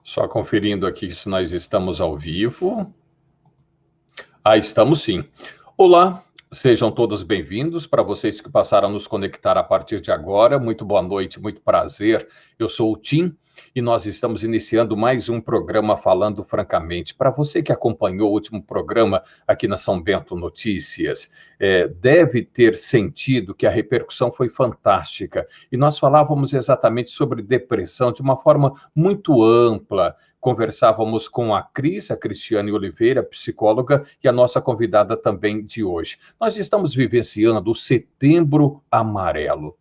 Só conferindo aqui se nós estamos ao vivo. Ah, estamos sim. Olá, sejam todos bem-vindos. Para vocês que passaram a nos conectar a partir de agora, muito boa noite, muito prazer. Eu sou o Tim e nós estamos iniciando mais um programa Falando Francamente. Para você que acompanhou o último programa aqui na São Bento Notícias, deve ter sentido que a repercussão foi fantástica. E nós falávamos exatamente sobre depressão de uma forma muito ampla. Conversávamos com a Cris, a Cristiane Oliveira, psicóloga, e a nossa convidada também de hoje. Nós estamos vivenciando o Setembro Amarelo.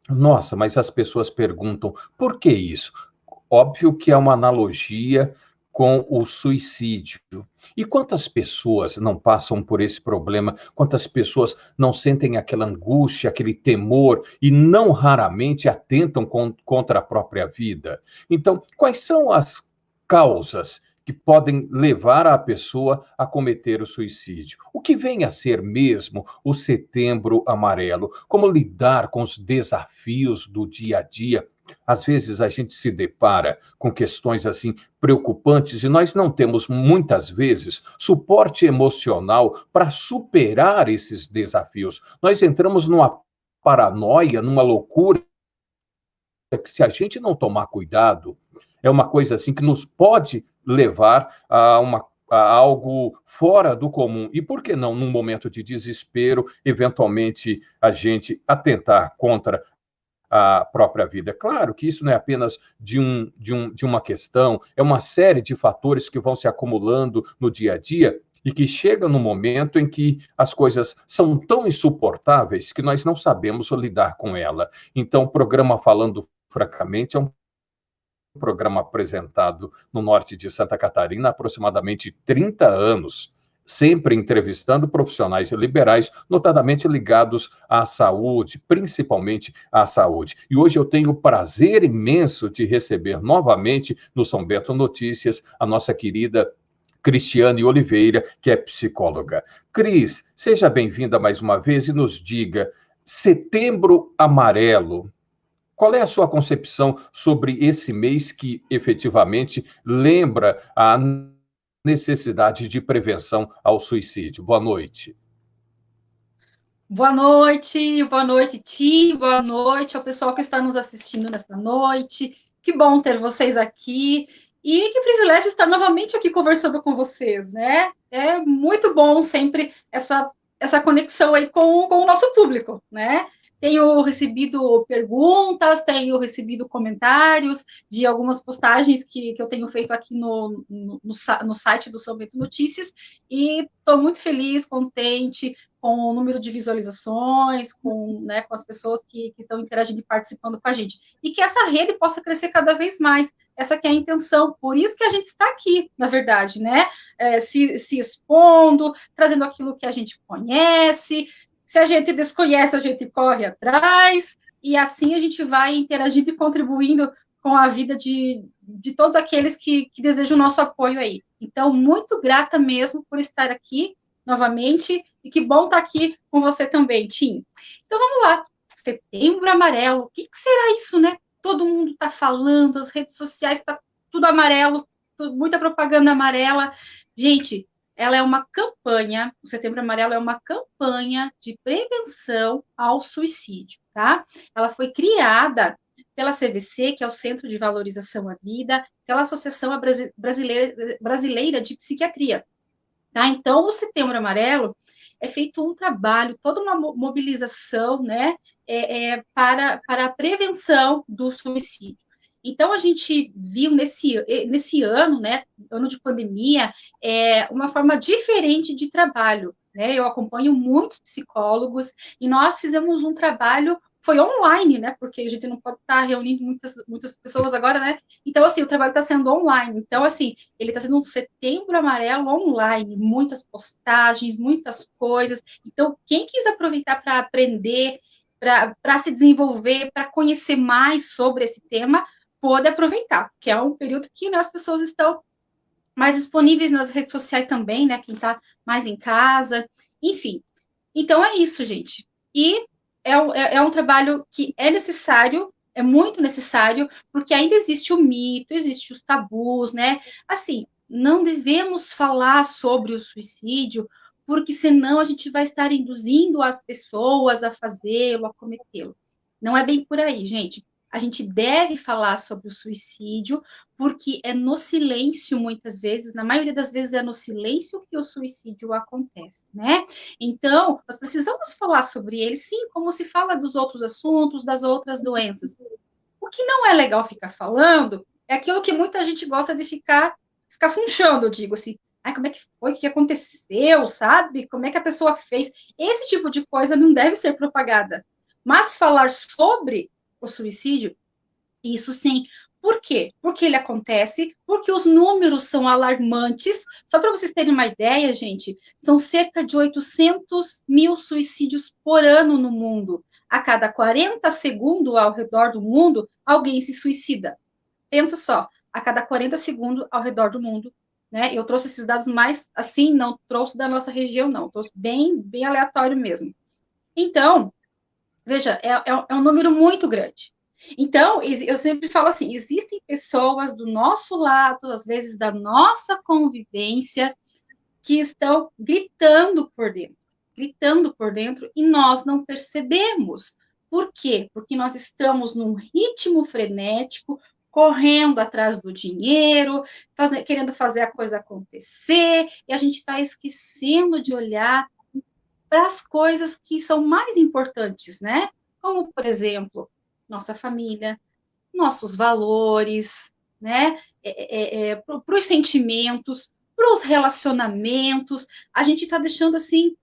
Nossa, mas as pessoas perguntam, por que isso? Óbvio que é uma analogia com o suicídio. E quantas pessoas não passam por esse problema? Quantas pessoas não sentem aquela angústia, aquele temor e não raramente atentam contra a própria vida? Então, quais são as causas que podem levar a pessoa a cometer o suicídio? O que vem a ser mesmo o Setembro Amarelo? Como lidar com os desafios do dia a dia? Às vezes a gente se depara com questões assim preocupantes e nós não temos muitas vezes suporte emocional para superar esses desafios. Nós entramos numa paranoia, numa loucura que se a gente não tomar cuidado, é uma coisa assim que nos pode levar a algo fora do comum. E por que não, num momento de desespero, eventualmente a gente atentar contra a própria vida? Claro que isso não é apenas de uma questão, é uma série de fatores que vão se acumulando no dia a dia e que chega no momento em que as coisas são tão insuportáveis que nós não sabemos lidar com ela. Então, o programa Falando Francamente é um programa apresentado no norte de Santa Catarina há aproximadamente 30 anos, sempre entrevistando profissionais liberais, notadamente ligados à saúde, principalmente à saúde. E hoje eu tenho o prazer imenso de receber novamente no São Bento Notícias a nossa querida Cristiane Oliveira, que é psicóloga. Cris, seja bem-vinda mais uma vez e nos diga, Setembro Amarelo, qual é a sua concepção sobre esse mês que efetivamente lembra a necessidade de prevenção ao suicídio? Boa noite. Boa noite, Ti, boa noite ao pessoal que está nos assistindo nessa noite. Que bom ter vocês aqui e que privilégio estar novamente aqui conversando com vocês, né? É muito bom sempre essa conexão aí com o nosso público, né? Tenho recebido perguntas, tenho recebido comentários de algumas postagens que eu tenho feito aqui no site do São Bento Notícias e estou muito feliz, contente com o número de visualizações, com as pessoas que estão interagindo e participando com a gente. E que essa rede possa crescer cada vez mais. Essa que é a intenção. Por isso que a gente está aqui, na verdade, né? Se expondo, trazendo aquilo que a gente conhece. Se a gente desconhece, a gente corre atrás. E assim a gente vai interagindo e contribuindo com a vida de todos aqueles que desejam o nosso apoio aí. Então, muito grata mesmo por estar aqui novamente, e que bom estar aqui com você também, Tim. Então, vamos lá. Setembro Amarelo, o que será isso, né? Todo mundo está falando, as redes sociais está tudo amarelo, muita propaganda amarela. Gente, ela é uma campanha, o Setembro Amarelo é uma campanha de prevenção ao suicídio, tá? Ela foi criada pela CVC, que é o Centro de Valorização à Vida, pela Associação Brasileira de Psiquiatria. Tá? Então, o Setembro Amarelo é feito um trabalho, toda uma mobilização, né, para a prevenção do suicídio. Então, a gente viu nesse ano, né, ano de pandemia, uma forma diferente de trabalho. Né? Eu acompanho muitos psicólogos e nós fizemos um trabalho, foi online, né, porque a gente não pode estar reunindo muitas pessoas agora, né, então, assim, o trabalho está sendo online, então, assim, ele está sendo um Setembro Amarelo online, muitas postagens, muitas coisas, então, quem quis aproveitar para aprender, para se desenvolver, para conhecer mais sobre esse tema, pode aproveitar, que é um período que, né, as pessoas estão mais disponíveis nas redes sociais também, né, quem está mais em casa, enfim. Então, é isso, gente. E é um trabalho que é necessário, É muito necessário, porque ainda existe o mito, existe os tabus, né? Assim, não devemos falar sobre o suicídio, porque senão a gente vai estar induzindo as pessoas a fazê-lo, a cometê-lo. Não é bem por aí, gente. A gente deve falar sobre o suicídio, porque é no silêncio, muitas vezes, na maioria das vezes é no silêncio que o suicídio acontece, né? Então, nós precisamos falar sobre ele, sim, como se fala dos outros assuntos, das outras doenças. O que não é legal ficar falando é aquilo que muita gente gosta de ficar escafunchando, eu digo assim. Ai, como é que foi? O que aconteceu, sabe? Como é que a pessoa fez? Esse tipo de coisa não deve ser propagada. Mas falar sobre o suicídio, isso sim. Por quê? Porque ele acontece, porque os números são alarmantes. Só para vocês terem uma ideia, gente, são cerca de 800 mil suicídios por ano no mundo. A cada 40 segundos ao redor do mundo, alguém se suicida. Pensa só, a cada 40 segundos ao redor do mundo, né? Eu trouxe esses dados mais assim, não trouxe da nossa região, não, trouxe bem aleatório mesmo. Então, veja, é um número muito grande. Então, eu sempre falo assim: existem pessoas do nosso lado, às vezes da nossa convivência, que estão gritando por dentro, e nós não percebemos. Por quê? Porque nós estamos num ritmo frenético, correndo atrás do dinheiro, querendo fazer a coisa acontecer, e a gente está esquecendo de olhar para as coisas que são mais importantes, né? Como, por exemplo, nossa família, nossos valores, né? Para os sentimentos, para os relacionamentos. A gente está deixando assim,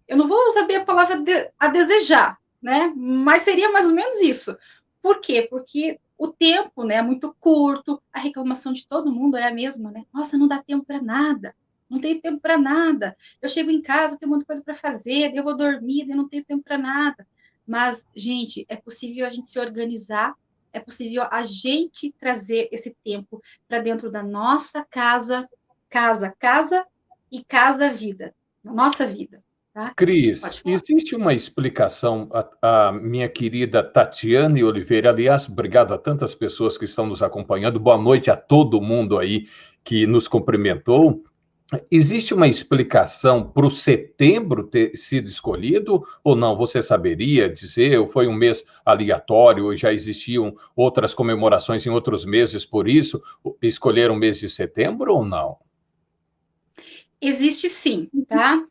eu não vou saber a palavra a desejar, né? Mas seria mais ou menos isso. Por quê? Porque o tempo, né, é muito curto, a reclamação de todo mundo é a mesma, né? Nossa, não dá tempo para nada. Não tenho tempo para nada. Eu chego em casa, tenho muita coisa para fazer, eu vou dormir, eu não tenho tempo para nada. Mas, gente, é possível a gente se organizar, é possível a gente trazer esse tempo para dentro da nossa casa, casa e casa-vida, na nossa vida, tá? Cris, existe uma explicação, a minha querida Tatiane Oliveira, aliás, obrigado a tantas pessoas que estão nos acompanhando, boa noite a todo mundo aí que nos cumprimentou. Existe uma explicação para o setembro ter sido escolhido ou não? Você saberia dizer? Ou foi um mês aleatório? Ou já existiam outras comemorações em outros meses, por isso escolheram o mês de setembro ou não? Existe sim, tá?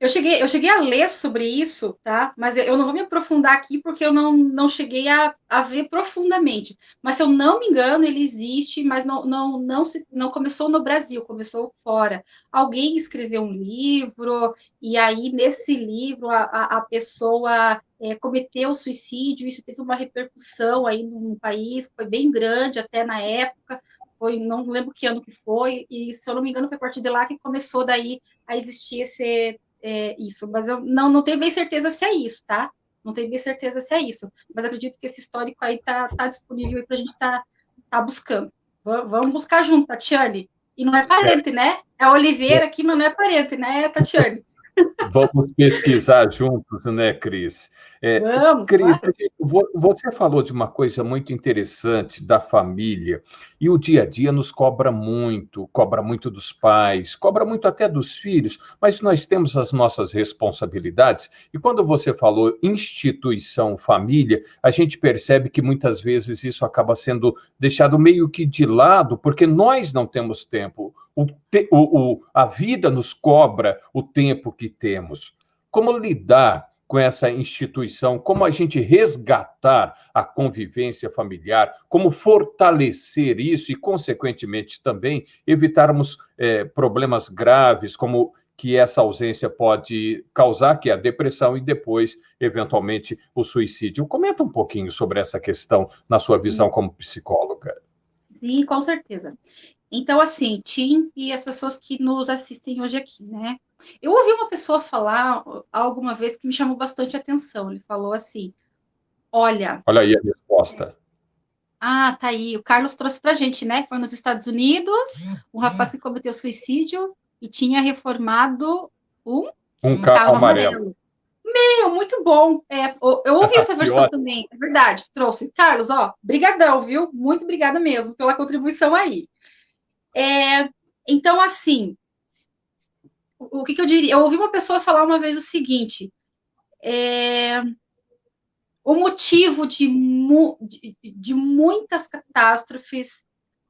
Eu cheguei a ler sobre isso, tá? Mas eu não vou me aprofundar aqui porque eu não cheguei a ver profundamente. Mas se eu não me engano, ele existe, mas não começou no Brasil, começou fora. Alguém escreveu um livro, e aí nesse livro a pessoa cometeu suicídio, isso teve uma repercussão aí no país, foi bem grande até na época. Foi, não lembro que ano que foi, e se eu não me engano, foi a partir de lá que começou daí a existir isso, mas eu não tenho bem certeza se é isso, tá? Não tenho bem certeza se é isso, mas acredito que esse histórico aí tá disponível para a gente tá buscando. Vamos buscar junto, Tatiane. E não é parente, né? É Oliveira aqui, mas não é parente, né, Tatiane? Vamos pesquisar juntos, né, Cris? Vamos, Cris, claro. você falou de uma coisa muito interessante da família, e o dia a dia nos cobra muito dos pais, cobra muito até dos filhos, mas nós temos as nossas responsabilidades, e quando você falou instituição família, a gente percebe que muitas vezes isso acaba sendo deixado meio que de lado, porque nós não temos tempo. A vida nos cobra o tempo que temos. Como lidar com essa instituição? Como a gente resgatar a convivência familiar? Como fortalecer isso e, consequentemente, também evitarmos problemas graves, como que essa ausência pode causar, que é a depressão e depois, eventualmente, o suicídio. Comenta um pouquinho sobre essa questão na sua visão como psicóloga. Sim, com certeza. Então, assim, Tim e as pessoas que nos assistem hoje aqui, né? Eu ouvi uma pessoa falar alguma vez que me chamou bastante atenção. Ele falou assim: olha, Olha aí a resposta. tá aí, o Carlos trouxe pra gente, né? Foi nos Estados Unidos, um rapaz que cometeu suicídio e tinha reformado um Um carro carro amarelo. amarelo. Muito bom. Eu ouvi essa Que versão ótimo. também, é verdade, trouxe. Carlos, ó, brigadão, viu? Muito obrigada mesmo pela contribuição aí. Então, assim, o que eu diria? Eu ouvi uma pessoa falar uma vez o seguinte, o motivo de muitas catástrofes,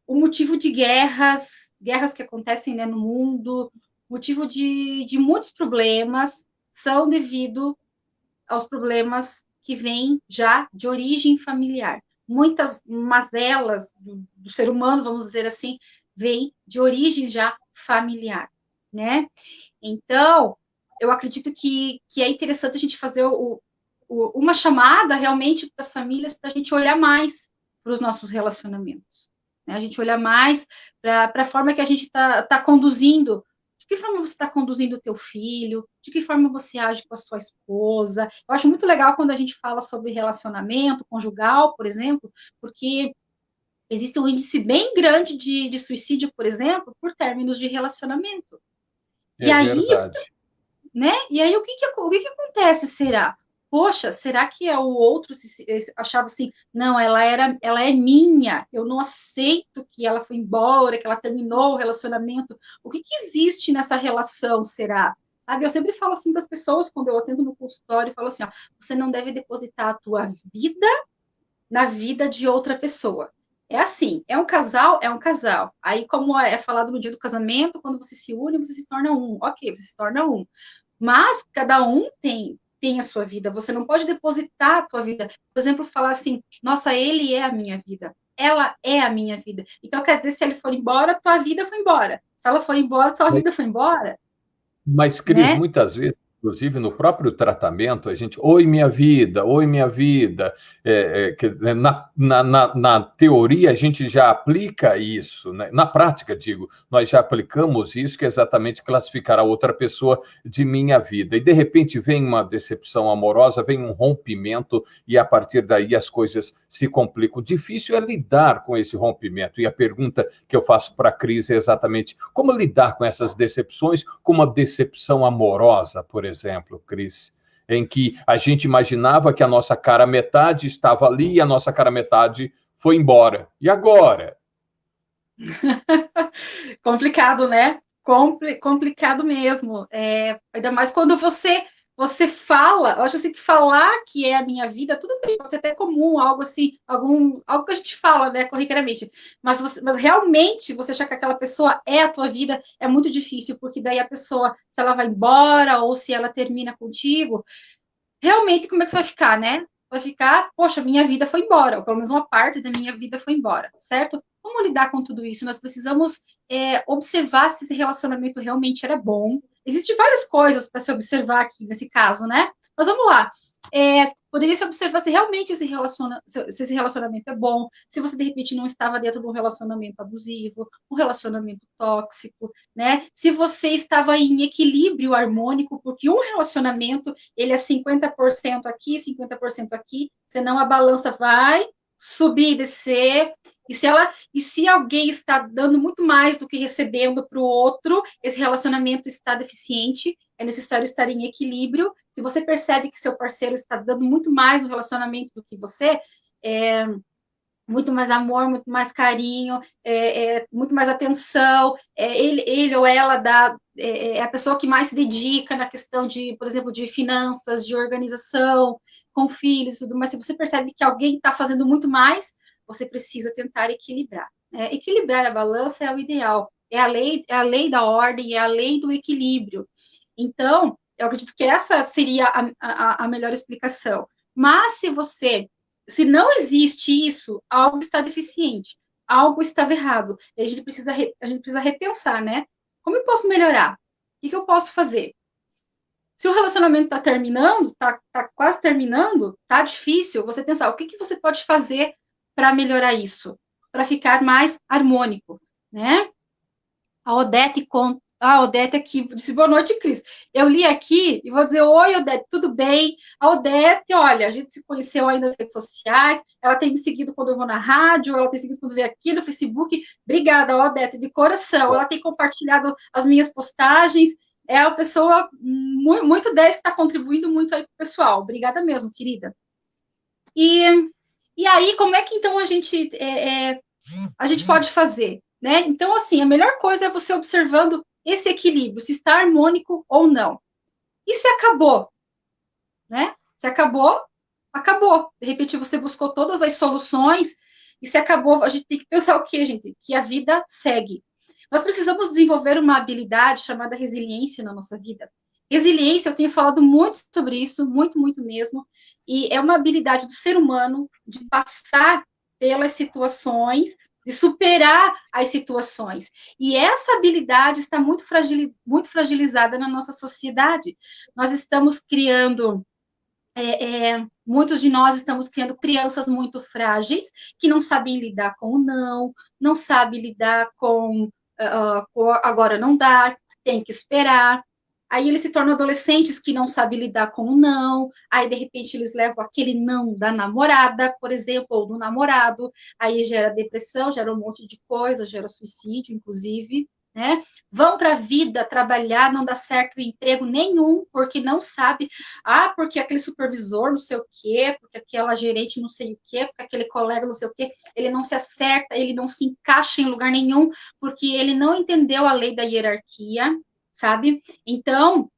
o motivo de guerras que acontecem, né, no mundo, motivo de muitos problemas são devido aos problemas que vêm já de origem familiar. Muitas mazelas do ser humano, vamos dizer assim, vêm de origem já familiar, né? Então, eu acredito que é interessante a gente fazer uma chamada realmente para as famílias para a gente olhar mais para os nossos relacionamentos, né? A gente olhar mais para a forma que a gente está conduzindo. De que forma você está conduzindo o teu filho? De que forma você age com a sua esposa? Eu acho muito legal quando a gente fala sobre relacionamento conjugal, por exemplo, porque existe um índice bem grande de suicídio, por exemplo, por términos de relacionamento. E É aí, verdade. né? E aí, o que acontece, será? Poxa, será que é o outro achava assim, não, ela é minha, eu não aceito que ela foi embora, que ela terminou o relacionamento. O que existe nessa relação, será? Sabe, eu sempre falo assim para as pessoas, quando eu atendo no consultório, eu falo assim, ó, você não deve depositar a tua vida na vida de outra pessoa. É assim, é um casal, é um casal. Aí, como é falado no dia do casamento, quando você se une, você se torna um. Ok, você se torna um. Mas cada um tem a sua vida. Você não pode depositar a tua vida. Por exemplo, falar assim, nossa, ele é a minha vida. Ela é a minha vida. Então, quer dizer, se ele for embora, tua vida foi embora. Se ela for embora, tua vida foi embora, Mas, Cris, né? muitas vezes, inclusive no próprio tratamento, a gente, oi, minha vida. Quer dizer, na teoria, a gente já aplica isso, né? Na prática, digo, nós já aplicamos isso, que é exatamente classificar a outra pessoa de minha vida. E, de repente, vem uma decepção amorosa, vem um rompimento, e a partir daí as coisas se complicam. Difícil é lidar com esse rompimento. E a pergunta que eu faço para a Cris é exatamente como lidar com essas decepções, com uma decepção amorosa, por exemplo, Cris, em que a gente imaginava que a nossa cara metade estava ali e a nossa cara metade foi embora. E agora? Complicado, né? Complicado mesmo. Ainda mais quando você fala, eu acho assim que falar que é a minha vida, tudo bem, pode ser até comum, algo assim, algo que a gente fala, né, corriqueiramente, mas realmente você achar que aquela pessoa é a tua vida é muito difícil, porque daí a pessoa, se ela vai embora ou se ela termina contigo, realmente como é que você vai ficar, né? Vai ficar, poxa, minha vida foi embora, ou pelo menos uma parte da minha vida foi embora, certo? Como lidar com tudo isso? Nós precisamos observar se esse relacionamento realmente era bom. Existem várias coisas para se observar aqui nesse caso, né? Mas vamos lá. Poderia se observar se realmente se esse relacionamento é bom, se você de repente não estava dentro de um relacionamento abusivo, um relacionamento tóxico, né? Se você estava em equilíbrio harmônico, porque um relacionamento ele é 50% aqui, 50% aqui, senão a balança vai subir e descer. E se alguém está dando muito mais do que recebendo para o outro, esse relacionamento está deficiente, é necessário estar em equilíbrio. Se você percebe que seu parceiro está dando muito mais no relacionamento do que você, muito mais amor, muito mais carinho, muito mais atenção, ele ou ela é a pessoa que mais se dedica na questão de, por exemplo, de finanças, de organização, com filhos, tudo, mas se você percebe que alguém está fazendo muito mais, você precisa tentar equilibrar. Equilibrar a balança é o ideal, é a lei da ordem, é a lei do equilíbrio. Então, eu acredito que essa seria a melhor explicação. Mas se não existe isso, algo está deficiente, algo estava errado. E a gente precisa repensar, né? Como eu posso melhorar? O que eu posso fazer? Se o relacionamento está terminando, está quase terminando, está difícil, você pensar o que você pode fazer para melhorar isso, para ficar mais harmônico, né? A Odete aqui disse boa noite, Cris. Eu li aqui e vou dizer, oi, Odete, tudo bem? A Odete, olha, a gente se conheceu aí nas redes sociais, ela tem me seguido quando eu vou na rádio, ela tem seguido quando vem aqui no Facebook. Obrigada, Odete, de coração. Ela tem compartilhado as minhas postagens é uma pessoa muito 10 que está contribuindo muito aí com o pessoal. Obrigada mesmo, querida. E, e aí, como é que então a gente pode fazer? Né? Então, assim, a melhor coisa é você observando esse equilíbrio, se está harmônico ou não. E se acabou? Né? Se acabou, acabou. De repente você buscou todas as soluções e se acabou, a gente tem que pensar o quê, gente? Que a vida segue. Nós precisamos desenvolver uma habilidade chamada resiliência na nossa vida. Resiliência, eu tenho falado muito sobre isso, muito, muito mesmo, e é uma habilidade do ser humano de passar pelas situações, de superar as situações. E essa habilidade está muito fragilizada na nossa sociedade. Nós estamos criando muitos de nós estamos criando crianças muito frágeis, que não sabem lidar com o não, não sabem lidar com agora não dá, tem que esperar. Aí eles se tornam adolescentes que não sabem lidar com o não, aí de repente eles levam aquele não da namorada, por exemplo, ou do namorado, aí gera depressão, gera um monte de coisa, gera suicídio, inclusive, né? Vão para a vida trabalhar, não dá certo emprego nenhum, porque não sabe, porque aquele supervisor não sei o quê, porque aquela gerente não sei o quê, porque aquele colega não sei o quê, ele não se acerta, ele não se encaixa em lugar nenhum, porque ele não entendeu a lei da hierarquia, sabe? Então,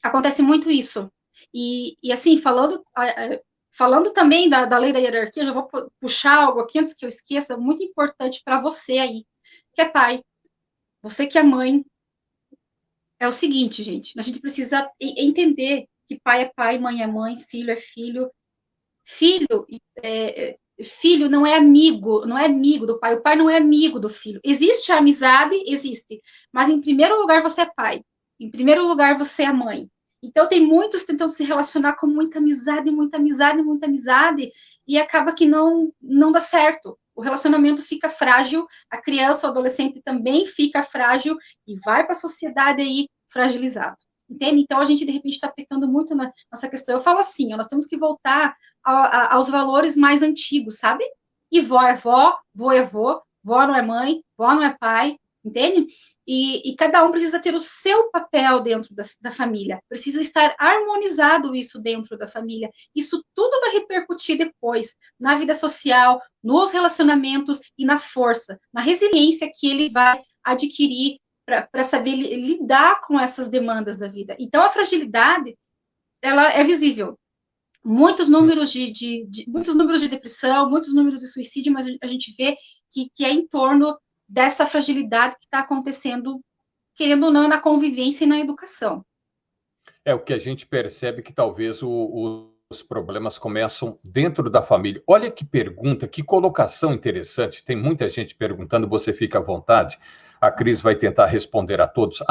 acontece muito isso. E assim, falando também da lei da hierarquia, já vou puxar algo aqui antes que eu esqueça, muito importante para você aí, que é pai. Você que é mãe, é o seguinte, gente, a gente precisa entender que pai é pai, mãe é mãe, filho é filho. Filho, filho não é amigo do pai, o pai não é amigo do filho. Existe a amizade? Existe. Mas em primeiro lugar você é pai. Em primeiro lugar você é mãe. Então tem muitos tentando se relacionar com muita amizade, muita amizade, muita amizade, e acaba que não dá certo. O relacionamento fica frágil, a criança, o adolescente também fica frágil e vai para a sociedade aí fragilizado. Entende? Então a gente de repente está pecando muito nessa questão. Eu falo assim, nós temos que voltar aos valores mais antigos, sabe? E vó é vó, vô é vô, vó não é mãe, vó não é pai, entende? E cada um precisa ter o seu papel dentro da família, precisa estar harmonizado isso dentro da família. Isso tudo vai repercutir depois na vida social, nos relacionamentos e na força, na resiliência que ele vai adquirir para saber lidar com essas demandas da vida. Então, a fragilidade, ela é visível. Muitos números muitos números de depressão, muitos números de suicídio, mas a gente vê que é em torno dessa fragilidade que está acontecendo, querendo ou não, na convivência e na educação. É o que a gente percebe que talvez os problemas começam dentro da família. Olha que pergunta, que colocação interessante. Tem muita gente perguntando, você fica à vontade. A Cris vai tentar responder a todos.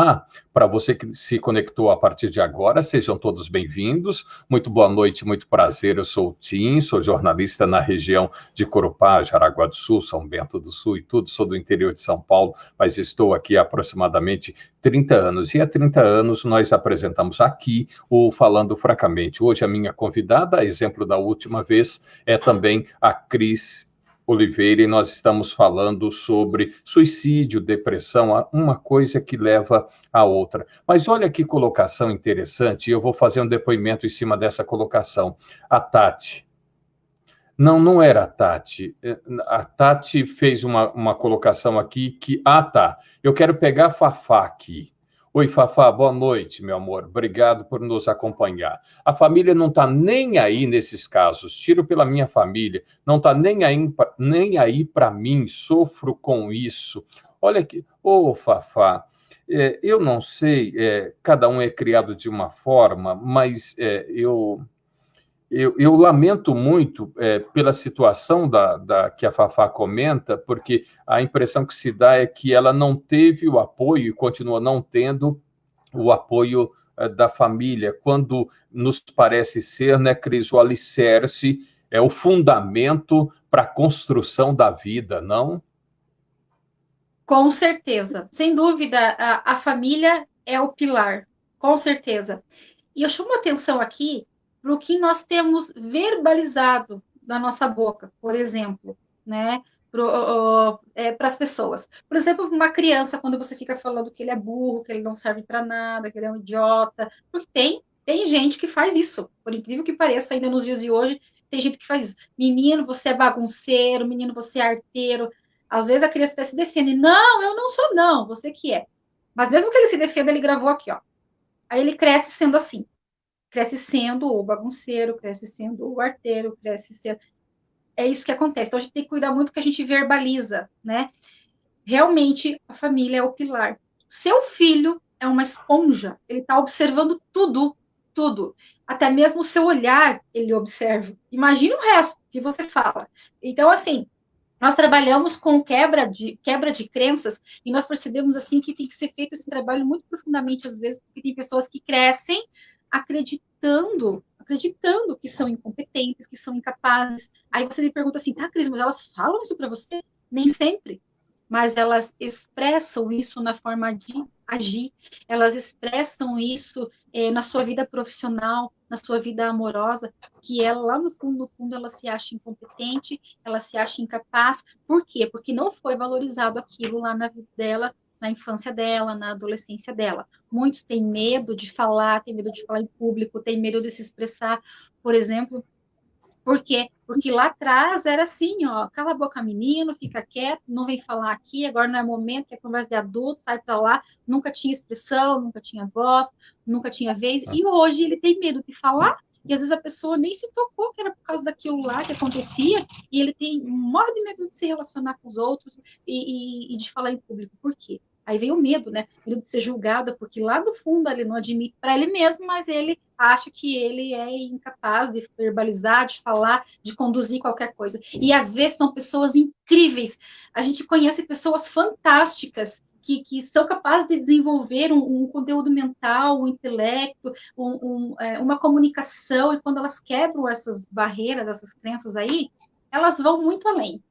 Para você que se conectou a partir de agora, sejam todos bem-vindos. Muito boa noite, muito prazer. Eu sou o Tim, sou jornalista na região de Corupá, Jaraguá do Sul, São Bento do Sul e tudo. Sou do interior de São Paulo, mas estou aqui há aproximadamente 30 anos. E há 30 anos nós apresentamos aqui o Falando Fracamente. Hoje a minha convidada, exemplo da última vez, é também a Cris Oliveira, e nós estamos falando sobre suicídio, depressão, uma coisa que leva a outra. Mas olha que colocação interessante, e eu vou fazer um depoimento em cima dessa colocação. A Tati. Não era a Tati. A Tati fez uma colocação aqui que... tá. Eu quero pegar a Fafá aqui. Oi, Fafá, boa noite, meu amor. Obrigado por nos acompanhar. A família não está nem aí nesses casos. Tiro pela minha família. Não está nem aí para mim. Sofro com isso. Olha aqui. Fafá, eu não sei, cada um é criado de uma forma, mas eu lamento muito pela situação que a Fafá comenta, porque a impressão que se dá é que ela não teve o apoio e continua não tendo o apoio da família, quando nos parece ser, né, Cris, o alicerce, é o fundamento para a construção da vida, não? Com certeza. Sem dúvida, a família é o pilar. Com certeza. E eu chamo a atenção aqui para o que nós temos verbalizado da nossa boca, por exemplo, né? para as pessoas. Por exemplo, uma criança, quando você fica falando que ele é burro, que ele não serve para nada, que ele é um idiota, porque tem gente que faz isso, por incrível que pareça, ainda nos dias de hoje, tem gente que faz isso. Menino, você é bagunceiro, menino, você é arteiro. Às vezes a criança até se defende. Não, eu não sou, não, você que é. Mas mesmo que ele se defenda, ele gravou aqui, ó. Aí ele cresce sendo assim. Cresce sendo o bagunceiro, cresce sendo o arteiro, cresce sendo. É isso que acontece. Então a gente tem que cuidar muito que a gente verbaliza, né? Realmente a família é o pilar. Seu filho é uma esponja, ele está observando tudo, tudo. Até mesmo o seu olhar, ele observa. Imagina o resto que você fala. Então, assim, nós trabalhamos com quebra de crenças e nós percebemos assim que tem que ser feito esse trabalho muito profundamente às vezes, porque tem pessoas que crescem acreditando que são incompetentes, que são incapazes. Aí você me pergunta assim, tá, Cris, mas elas falam isso para você? Nem sempre, mas elas expressam isso na forma de agir, elas expressam isso na sua vida profissional, na sua vida amorosa, que ela, lá no fundo, ela se acha incompetente, ela se acha incapaz. Por quê? Porque não foi valorizado aquilo lá na vida dela, na infância dela, na adolescência dela. Muitos têm medo de falar, têm medo de falar em público, têm medo de se expressar, por exemplo. Por quê? Porque lá atrás era assim, ó, cala a boca, menino, fica quieto, não vem falar aqui, agora não é momento, que é conversa de adulto, sai para lá, nunca tinha expressão, nunca tinha voz, nunca tinha vez, e hoje ele tem medo de falar, e às vezes a pessoa nem se tocou que era por causa daquilo lá que acontecia, e ele morre de medo de se relacionar com os outros e de falar em público. Por quê? Aí vem o medo, né? Medo de ser julgado, porque lá no fundo ele não admite para ele mesmo, mas ele acha que ele é incapaz de verbalizar, de falar, de conduzir qualquer coisa. E às vezes são pessoas incríveis. A gente conhece pessoas fantásticas que são capazes de desenvolver um conteúdo mental, um intelecto, uma comunicação, e quando elas quebram essas barreiras, essas crenças aí, elas vão muito além.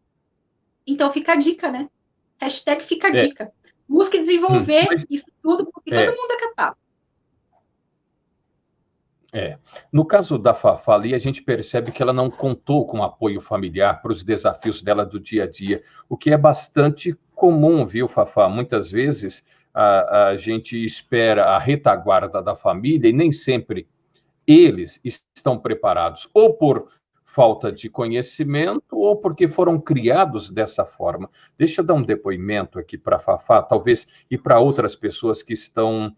Então fica a dica, né? Hashtag fica a dica. Busque desenvolver isso tudo, porque todo mundo é capaz. No caso da Fafá ali, a gente percebe que ela não contou com apoio familiar para os desafios dela do dia a dia, o que é bastante comum, viu, Fafá? Muitas vezes a gente espera a retaguarda da família e nem sempre eles estão preparados, ou por falta de conhecimento, ou porque foram criados dessa forma. Deixa eu dar um depoimento aqui para a Fafá, talvez, e para outras pessoas que estão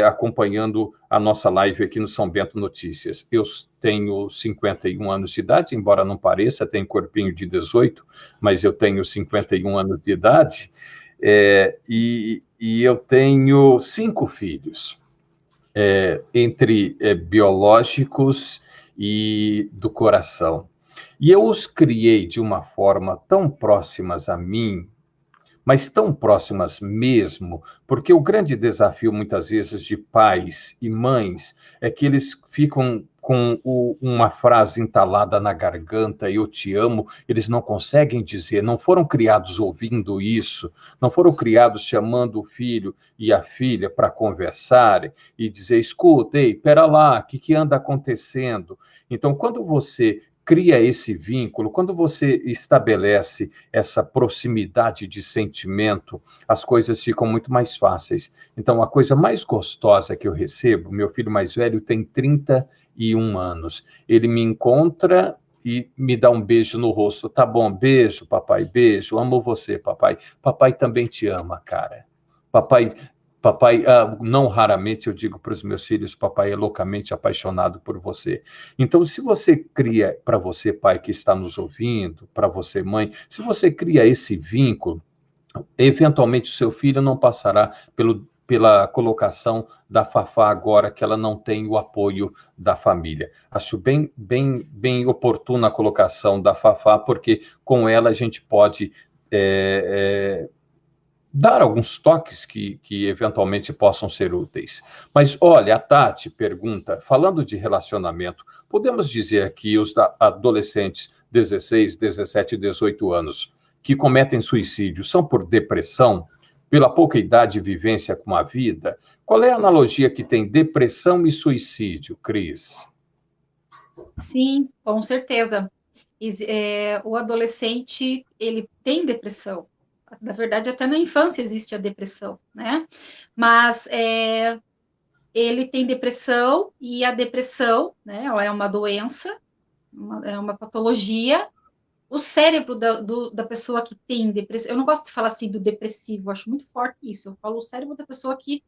acompanhando a nossa live aqui no São Bento Notícias. Eu tenho 51 anos de idade, embora não pareça, tenho corpinho de 18, mas eu tenho 51 anos de idade, e eu tenho 5 filhos. Entre biológicos e do coração. E eu os criei de uma forma tão próximas a mim, mas tão próximas mesmo, porque o grande desafio, muitas vezes, de pais e mães é que eles ficam com uma frase entalada na garganta, eu te amo, eles não conseguem dizer, não foram criados ouvindo isso, não foram criados chamando o filho e a filha para conversarem e dizer, escuta, ei, pera lá, o que anda acontecendo? Então, quando você cria esse vínculo, quando você estabelece essa proximidade de sentimento, as coisas ficam muito mais fáceis. Então, a coisa mais gostosa que eu recebo, meu filho mais velho tem 31 anos, ele me encontra e me dá um beijo no rosto. Tá bom, beijo, papai, beijo, amo você, papai. Papai também te ama, cara. Papai, não raramente eu digo para os meus filhos, papai é loucamente apaixonado por você. Então, se você cria, para você, pai que está nos ouvindo, para você, mãe, se você cria esse vínculo, eventualmente o seu filho não passará pela colocação da Fafá agora, que ela não tem o apoio da família. Acho bem oportuna a colocação da Fafá, porque com ela a gente pode dar alguns toques que eventualmente possam ser úteis. Mas, olha, a Tati pergunta, falando de relacionamento, podemos dizer que os adolescentes 16, 17, 18 anos que cometem suicídio são por depressão, pela pouca idade e vivência com a vida? Qual é a analogia que tem depressão e suicídio, Cris? Sim, com certeza. o adolescente, ele tem depressão. Na verdade, até na infância existe a depressão, né? Mas ele tem depressão, e a depressão, né, ela é uma doença, é uma patologia. O cérebro da pessoa que tem depressão, eu não gosto de falar assim do depressivo, acho muito forte isso, eu falo o cérebro da pessoa que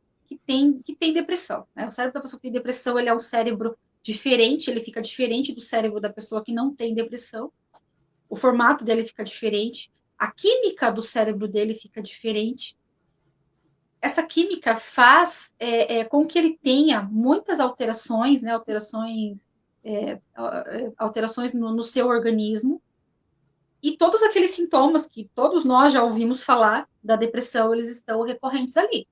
tem depressão, né? O cérebro da pessoa que tem depressão, ele é um cérebro diferente, ele fica diferente do cérebro da pessoa que não tem depressão, o formato dele fica diferente, a química do cérebro dele fica diferente. Essa química faz com que ele tenha muitas alterações, né? Alterações no seu organismo, e todos aqueles sintomas que todos nós já ouvimos falar da depressão, eles estão recorrentes ali.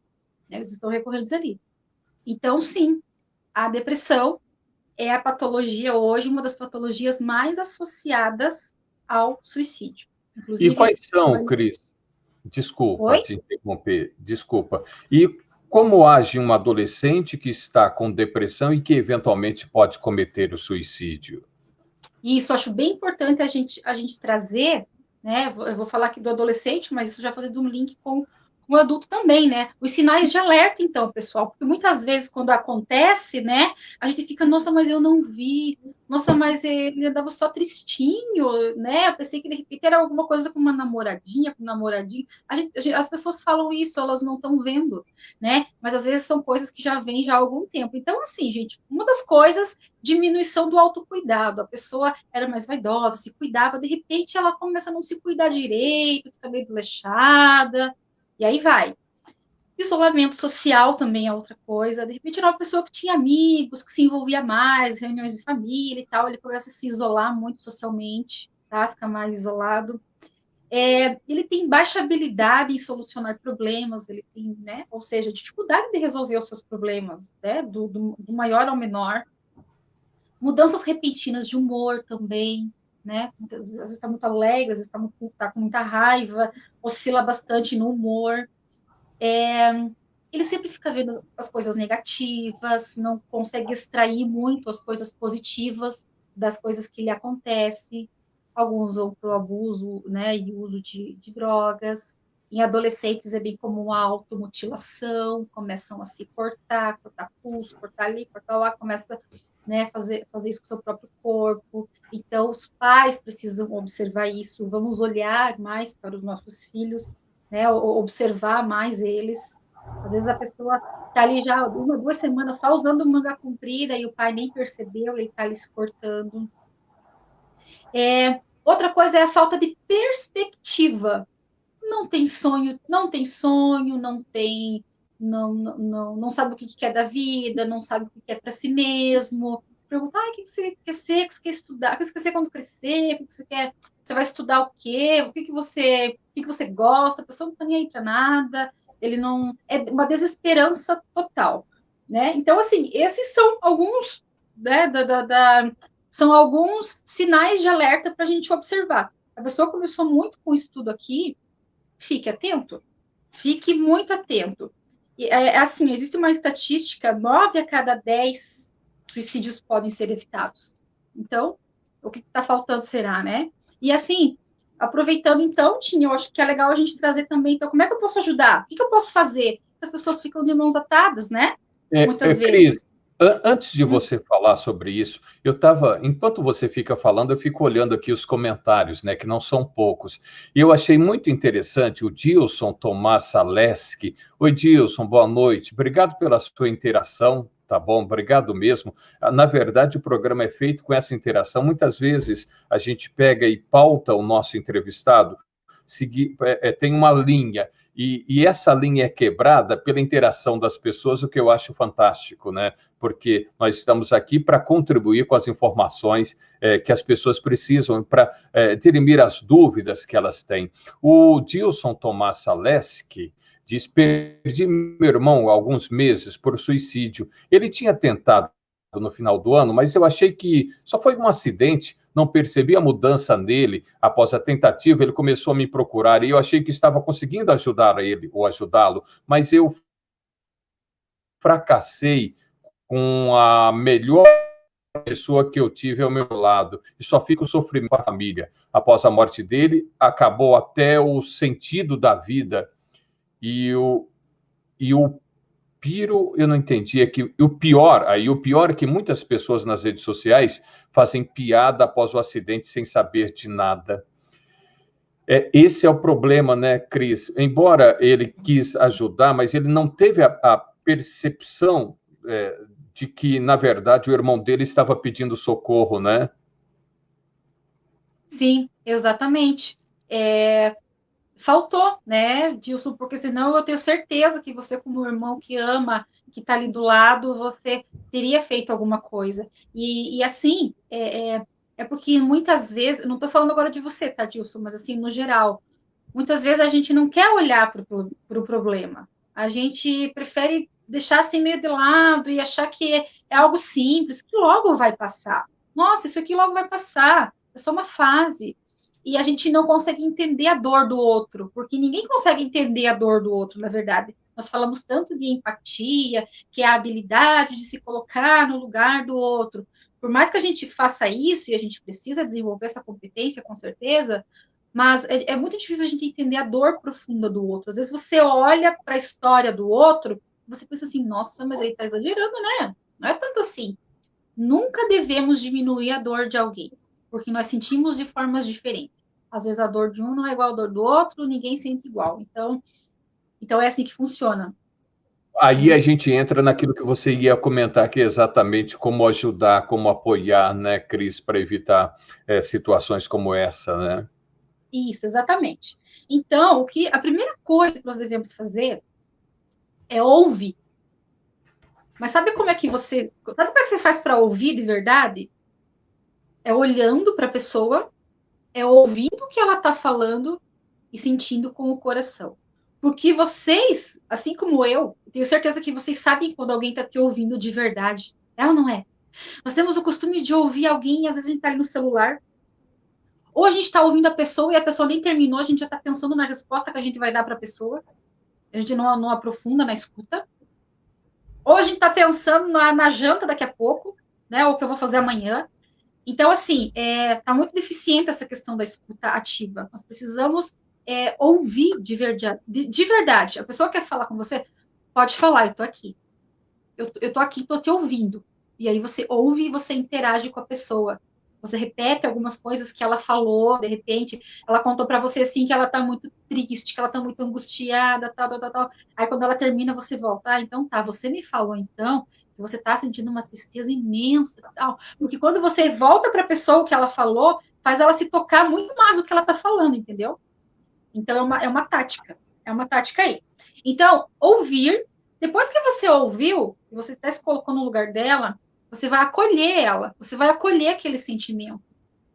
Né? Eles estão recorrentes ali. Então, sim, a depressão é a patologia hoje, uma das patologias mais associadas ao suicídio. E Inclusive, quais são, Cris? Desculpa Oi? te interromper, desculpa. E como age um adolescente que está com depressão e que eventualmente pode cometer o suicídio? E isso eu acho bem importante a gente trazer, né? Eu vou falar aqui do adolescente, mas isso já fazendo um link com o adulto também, né? Os sinais de alerta, então, pessoal, porque muitas vezes quando acontece, né, a gente fica, nossa, mas eu não vi, nossa, mas ele andava só tristinho, né? Eu pensei que de repente era alguma coisa com uma namoradinha, com um namoradinho. As pessoas falam isso, elas não estão vendo, né? Mas às vezes são coisas que já vêm já há algum tempo. Então, assim, gente, uma das coisas, diminuição do autocuidado. A pessoa era mais vaidosa, se cuidava, de repente ela começa a não se cuidar direito, fica meio desleixada, e aí vai. Isolamento social também é outra coisa. De repente era uma pessoa que tinha amigos, que se envolvia mais, reuniões de família e tal, ele começa a se isolar muito socialmente, tá? Fica mais isolado. Ele tem baixa habilidade em solucionar problemas, ele tem, né? Ou seja, dificuldade de resolver os seus problemas, né? Do maior ao menor. Mudanças repentinas de humor também, né? Às vezes está muito alegre, às vezes está com muita raiva, oscila bastante no humor. Ele sempre fica vendo as coisas negativas, não consegue extrair muito as coisas positivas das coisas que lhe acontecem. Alguns vão para o abuso, né, e uso de drogas. Em adolescentes é bem comum a automutilação, começam a se cortar pulso, cortar ali, cortar lá, começa, né, fazer isso com o seu próprio corpo. Então, os pais precisam observar isso, vamos olhar mais para os nossos filhos, né, observar mais eles. Às vezes a pessoa está ali já 1, 2 semanas só usando manga comprida e o pai nem percebeu, ele está ali se cortando. Outra coisa é a falta de perspectiva. Não tem sonho, não sabe o que quer da vida, não sabe o que quer para si mesmo. Pergunta, o que você quer ser, o que você quer estudar, o que você quer ser quando crescer, o que você quer, você vai estudar o quê, o que você gosta, a pessoa não está nem aí para nada, ele não, é uma desesperança total, né? Então, assim, esses são alguns, né, são alguns sinais de alerta para a gente observar. A pessoa começou muito com o estudo aqui, fique atento, fique muito atento. Assim, existe uma estatística, 9 a cada 10 suicídios podem ser evitados. Então, o que está faltando será, né? E assim, aproveitando então, Tinha, eu acho que é legal a gente trazer também, então, como é que eu posso ajudar? O que eu posso fazer? As pessoas ficam de mãos atadas, né? Muitas vezes. Cris, antes de você falar sobre isso, enquanto você fica falando, eu fico olhando aqui os comentários, né, que não são poucos. E eu achei muito interessante o Dilson Tomás Saleski. Oi, Dilson, boa noite. Obrigado pela sua interação, tá bom? Obrigado mesmo. Na verdade, o programa é feito com essa interação. Muitas vezes a gente pega e pauta o nosso entrevistado, tem uma linha. E essa linha é quebrada pela interação das pessoas, o que eu acho fantástico, né? Porque nós estamos aqui para contribuir com as informações que as pessoas precisam, para dirimir as dúvidas que elas têm. O Dilson Tomás Saleski diz: perdi meu irmão há alguns meses por suicídio. Ele tinha tentado no final do ano, mas eu achei que só foi um acidente, não percebi a mudança nele. Após a tentativa, ele começou a me procurar e eu achei que estava conseguindo ajudar ele ou ajudá-lo, mas eu fracassei com a melhor pessoa que eu tive ao meu lado, e só fica o sofrimento com a família. Após a morte dele, acabou até o sentido da vida, e o piro, eu não entendi, é que o pior é que muitas pessoas nas redes sociais fazem piada após o acidente sem saber de nada. Esse é o problema, né, Cris? Embora ele quis ajudar, mas ele não teve a percepção de que, na verdade, o irmão dele estava pedindo socorro, né? Sim, exatamente. Faltou, né, Dilson, porque senão eu tenho certeza que você, como irmão que ama, que está ali do lado, você teria feito alguma coisa. E assim, porque muitas vezes, eu não estou falando agora de você, tá, Dilson, mas assim, no geral, muitas vezes a gente não quer olhar para o problema. A gente prefere deixar assim meio de lado e achar que é algo simples, que logo vai passar. Nossa, isso aqui logo vai passar, é só uma fase. E a gente não consegue entender a dor do outro, porque ninguém consegue entender a dor do outro, na verdade. Nós falamos tanto de empatia, que é a habilidade de se colocar no lugar do outro. Por mais que a gente faça isso, e a gente precisa desenvolver essa competência, com certeza, mas é muito difícil a gente entender a dor profunda do outro. Às vezes você olha para a história do outro, você pensa assim, nossa, mas ele está exagerando, né? Não é tanto assim. Nunca devemos diminuir a dor de alguém, porque nós sentimos de formas diferentes. Às vezes a dor de um não é igual à dor do outro, ninguém sente igual. Então é assim que funciona. Aí a gente entra naquilo que você ia comentar, que é exatamente como ajudar, como apoiar, né, Cris, para evitar situações como essa, né? Isso, exatamente. Então, a primeira coisa que nós devemos fazer é ouvir. Mas sabe como é que você faz para ouvir de verdade? É olhando para a pessoa, é ouvindo o que ela está falando e sentindo com o coração. Porque vocês, assim como eu, tenho certeza que vocês sabem quando alguém está te ouvindo de verdade. É ou não é? Nós temos o costume de ouvir alguém e às vezes a gente está ali no celular. Ou a gente está ouvindo a pessoa e a pessoa nem terminou, a gente já está pensando na resposta que a gente vai dar para a pessoa. A gente não aprofunda na escuta. Ou a gente está pensando na janta daqui a pouco, né? Ou o que eu vou fazer amanhã. Então, assim, está muito deficiente essa questão da escuta ativa. Nós precisamos ouvir de verdade. A pessoa quer falar com você, pode falar, eu estou aqui. Eu estou aqui, estou te ouvindo. E aí você ouve e você interage com a pessoa. Você repete algumas coisas que ela falou, de repente, ela contou para você assim que ela está muito triste, que ela está muito angustiada, tal, tal, tal, tal. Aí quando ela termina, você volta, então tá, você me falou então que você está sentindo uma tristeza imensa, tal. Porque quando você volta para a pessoa o que ela falou, faz ela se tocar muito mais do que ela está falando, entendeu? Então é uma tática aí. Então, ouvir, depois que você ouviu, você até se colocou no lugar dela, você vai acolher ela, você vai acolher aquele sentimento.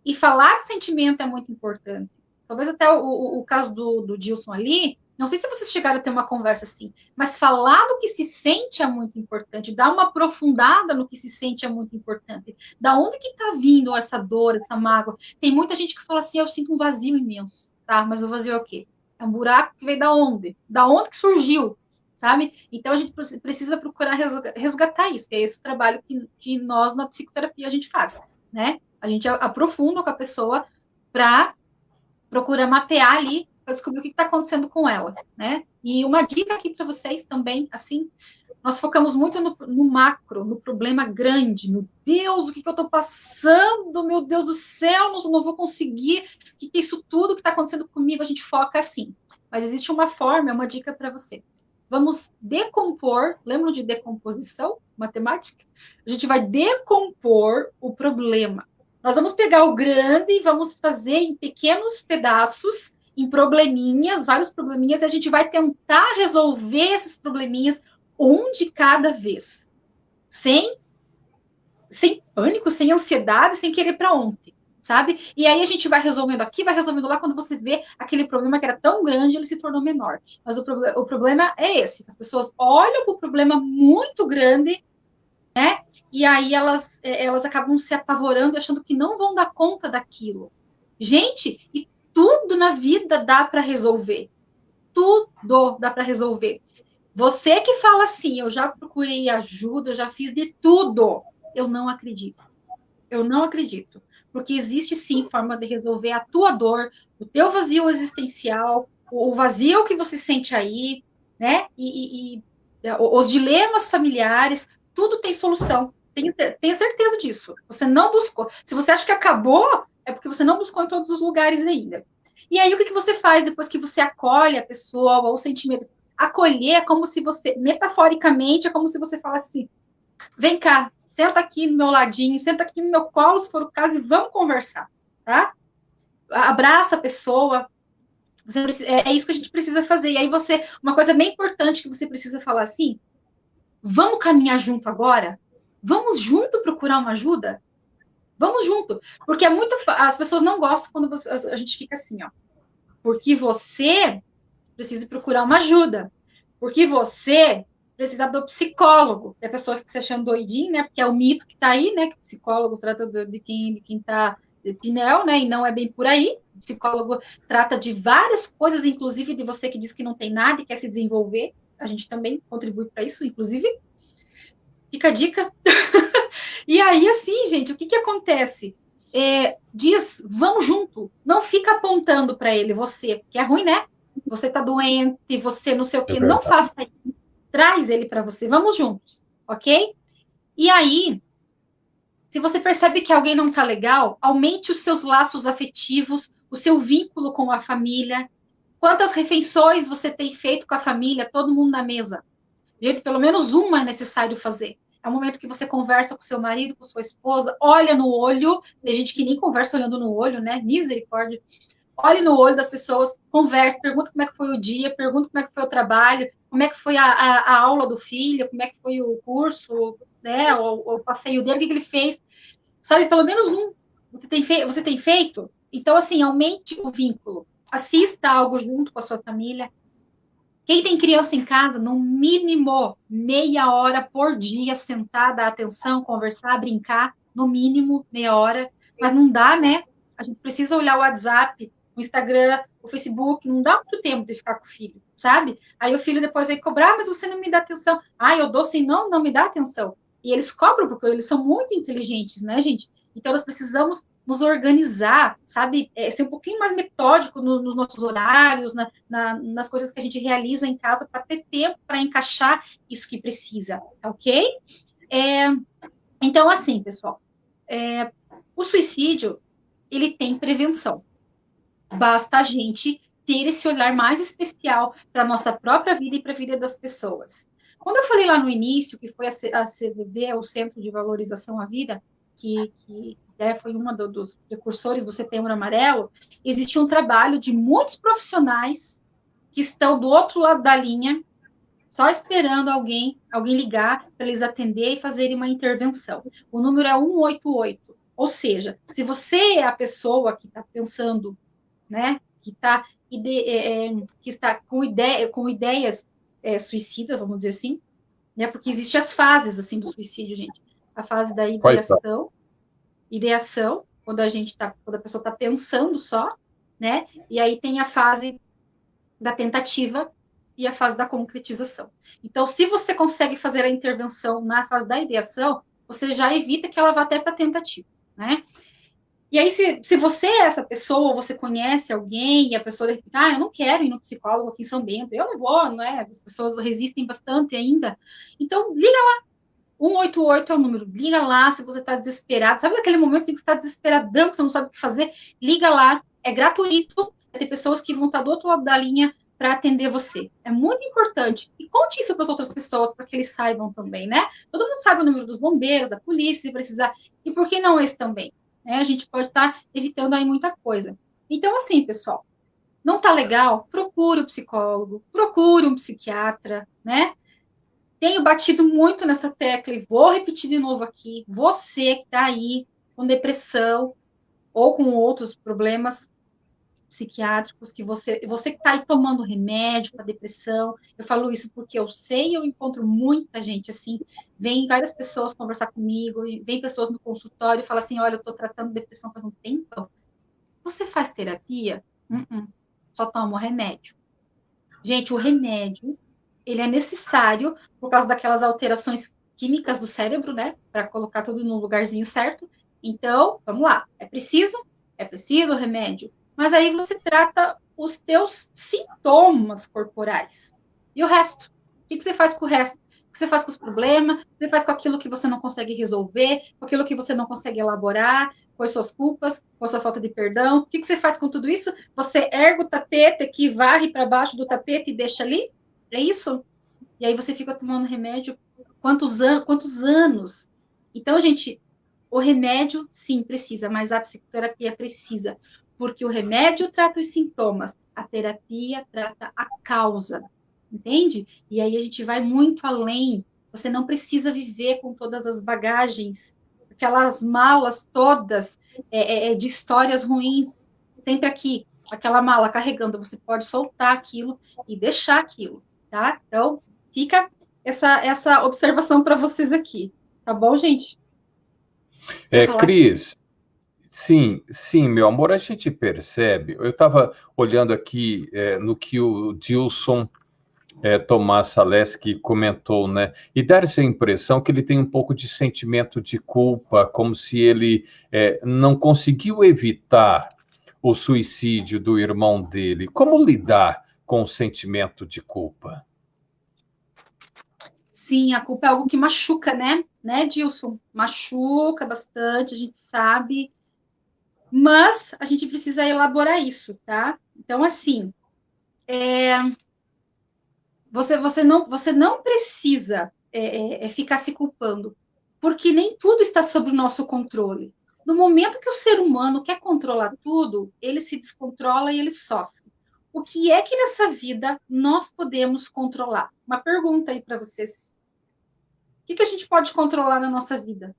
E falar de sentimento é muito importante. Talvez até o caso do Dilson ali, não sei se vocês chegaram a ter uma conversa assim, mas falar do que se sente é muito importante, dar uma aprofundada no que se sente é muito importante. Da onde que está vindo essa dor, essa mágoa? Tem muita gente que fala assim, eu sinto um vazio imenso, tá? Mas o vazio é o quê? É um buraco que veio da onde? Da onde que surgiu? Sabe? Então a gente precisa procurar resgatar isso. É esse o trabalho que nós na psicoterapia a gente faz, né? A gente aprofunda com a pessoa para procurar mapear ali para descobrir o que está acontecendo com ela, né? E uma dica aqui para vocês também, assim, nós focamos muito no macro, no problema grande. Meu Deus, o que eu estou passando? Meu Deus do céu, não vou conseguir. O que é isso tudo que está acontecendo comigo? A gente foca assim. Mas existe uma forma, é uma dica para você. Vamos decompor, lembram de decomposição matemática? A gente vai decompor o problema. Nós vamos pegar o grande e vamos fazer em pequenos pedaços, em probleminhas, vários probleminhas, e a gente vai tentar resolver esses probleminhas um de cada vez, sem pânico, sem ansiedade, sem querer para ontem, sabe? E aí a gente vai resolvendo aqui, vai resolvendo lá, quando você vê aquele problema que era tão grande, ele se tornou menor. Mas o problema é esse, as pessoas olham para o problema muito grande, né? E aí elas acabam se apavorando, achando que não vão dar conta daquilo. Gente, e tudo na vida dá para resolver. Tudo dá para resolver. Você que fala assim, eu já procurei ajuda, eu já fiz de tudo. Eu não acredito. Eu não acredito. Porque existe, sim, forma de resolver a tua dor, o teu vazio existencial, o vazio que você sente aí, né? Os dilemas familiares, tudo tem solução. Tenha certeza disso. Você não buscou. Se você acha que acabou, é porque você não buscou em todos os lugares ainda. E aí, o que você faz depois que você acolhe a pessoa ou o sentimento? Acolher é como se você, metaforicamente, é como se você falasse assim, vem cá, senta aqui no meu ladinho, senta aqui no meu colo, se for o caso, e vamos conversar, tá? Abraça a pessoa. É isso que a gente precisa fazer. E aí uma coisa bem importante que você precisa falar assim, vamos caminhar junto agora? Vamos junto procurar uma ajuda? Vamos junto. Porque as pessoas não gostam quando a gente fica assim, ó. Porque você precisa procurar uma ajuda. Porque você precisa do psicólogo. E a pessoa fica se achando doidinha, né? Porque é o mito que está aí, né? Que o psicólogo trata de quem está de Pinel, né? E não é bem por aí. O psicólogo trata de várias coisas, inclusive de você que diz que não tem nada e quer se desenvolver. A gente também contribui para isso, inclusive. Fica a dica. E aí, assim, gente, o que acontece? Diz, vamos junto. Não fica apontando para ele, você, que é ruim, né? Você tá doente, você não sei o quê. Não faça isso. Traz ele para você. Vamos juntos, ok? E aí, se você percebe que alguém não tá legal, aumente os seus laços afetivos, o seu vínculo com a família. Quantas refeições você tem feito com a família, todo mundo na mesa? Gente, pelo menos uma é necessário fazer. É o momento que você conversa com seu marido, com sua esposa, olha no olho. Tem gente que nem conversa olhando no olho, né? Misericórdia. Olhe no olho das pessoas, converse, pergunta como é que foi o dia, pergunta como é que foi o trabalho, como é que foi a aula do filho, como é que foi o curso, né? O passeio dele, o que ele fez. Sabe, pelo menos um. Você tem feito? Então, assim, aumente o vínculo. Assista algo junto com a sua família. Quem tem criança em casa, no mínimo meia hora por dia, sentada, atenção, conversar, brincar, no mínimo meia hora. Mas não dá, né? A gente precisa olhar o WhatsApp, o Instagram, o Facebook, não dá muito tempo de ficar com o filho, sabe? Aí o filho depois vai cobrar, mas você não me dá atenção. Ah, eu dou sim, não, não me dá atenção. E eles cobram, porque eles são muito inteligentes, né, gente? Então, nós precisamos nos organizar, sabe? Ser um pouquinho mais metódico nos nossos horários, nas coisas que a gente realiza em casa, para ter tempo para encaixar isso que precisa, ok? Então, assim, pessoal, o suicídio, ele tem prevenção. Basta a gente ter esse olhar mais especial para a nossa própria vida e para a vida das pessoas. Quando eu falei lá no início, que foi a CVV, o Centro de Valorização à Vida, que foi uma dos precursores do Setembro Amarelo, existe um trabalho de muitos profissionais que estão do outro lado da linha, só esperando alguém ligar para eles atender e fazerem uma intervenção. O número é 188. Ou seja, se você é a pessoa que está pensando, né, que está com ideias suicidas, vamos dizer assim, né, porque existem as fases assim do suicídio, gente. A fase da ideação, quando a pessoa está pensando só, né? E aí tem a fase da tentativa e a fase da concretização. Então, se você consegue fazer a intervenção na fase da ideação, você já evita que ela vá até para a tentativa, né? E aí, se você é essa pessoa, ou você conhece alguém, e a pessoa, eu não quero ir no psicólogo aqui em São Bento, eu não vou, não é? As pessoas resistem bastante ainda. Então, liga lá. 188 é o número. Liga lá se você está desesperado. Sabe aquele momento em que você está desesperadão, que você não sabe o que fazer? Liga lá. É gratuito. Vai ter pessoas que vão estar do outro lado da linha para atender você. É muito importante. E conte isso para as outras pessoas, para que eles saibam também, né? Todo mundo sabe o número dos bombeiros, da polícia, se precisar. E por que não esse também? A gente pode estar evitando aí muita coisa. Então, assim, pessoal, não tá legal? Procure um psicólogo, procure um psiquiatra, né? Tenho batido muito nessa tecla e vou repetir de novo aqui. Você que está aí com depressão ou com outros problemas psiquiátricos, que você que está aí tomando remédio para depressão, eu falo isso porque eu sei, eu encontro muita gente assim, vem várias pessoas conversar comigo, vem pessoas no consultório e falam assim, olha, eu estou tratando depressão faz um tempo. Você faz terapia? Só toma o remédio. Gente, o remédio, ele é necessário por causa daquelas alterações químicas do cérebro, né, para colocar tudo no lugarzinho certo, Então, vamos lá. É preciso o remédio. Mas aí você trata os teus sintomas corporais. E o resto? O que você faz com o resto? O que você faz com os problemas? O que você faz com aquilo que você não consegue resolver? Com aquilo que você não consegue elaborar? Com as suas culpas? Com a sua falta de perdão? O que você faz com tudo isso? Você ergue o tapete aqui, varre para baixo do tapete e deixa ali? É isso? E aí você fica tomando remédio quantos anos? Então, gente, o remédio, sim, precisa, mas a psicoterapia precisa, porque o remédio trata os sintomas, a terapia trata a causa, entende? E aí a gente vai muito além. Você não precisa viver com todas as bagagens, aquelas malas todas de histórias ruins, sempre aqui, aquela mala carregando. Você pode soltar aquilo e deixar aquilo, tá? Então, fica essa observação para vocês aqui, tá bom, gente? Cris, sim, meu amor, a gente percebe. Eu estava olhando aqui no que o Dilson Tomás Salesky comentou, né? E dá essa impressão que ele tem um pouco de sentimento de culpa, como se ele não conseguiu evitar o suicídio do irmão dele. Como lidar com o sentimento de culpa? Sim, a culpa é algo que machuca, né, Dilson? Machuca bastante, a gente sabe, mas a gente precisa elaborar isso, tá? Então, assim, você não precisa ficar se culpando, porque nem tudo está sob o nosso controle. No momento que o ser humano quer controlar tudo, ele se descontrola e ele sofre. O que é que nessa vida nós podemos controlar? Uma pergunta aí para vocês. O que a gente pode controlar na nossa vida?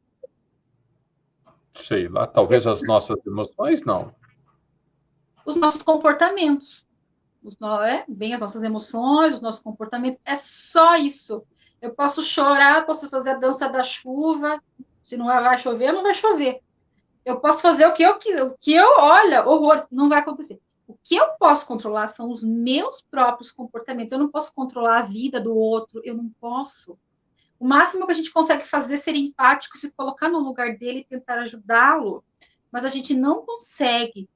Sei lá, talvez as nossas emoções, não. Os nossos comportamentos. Bem as nossas emoções, os nossos comportamentos. É só isso. Eu posso chorar, posso fazer a dança da chuva. Se não vai chover, não vai chover. Eu posso fazer olha, horrores, não vai acontecer. O que eu posso controlar são os meus próprios comportamentos. Eu não posso controlar a vida do outro, eu não posso. O máximo que a gente consegue fazer é ser empático, se colocar no lugar dele e tentar ajudá-lo, mas a gente não consegue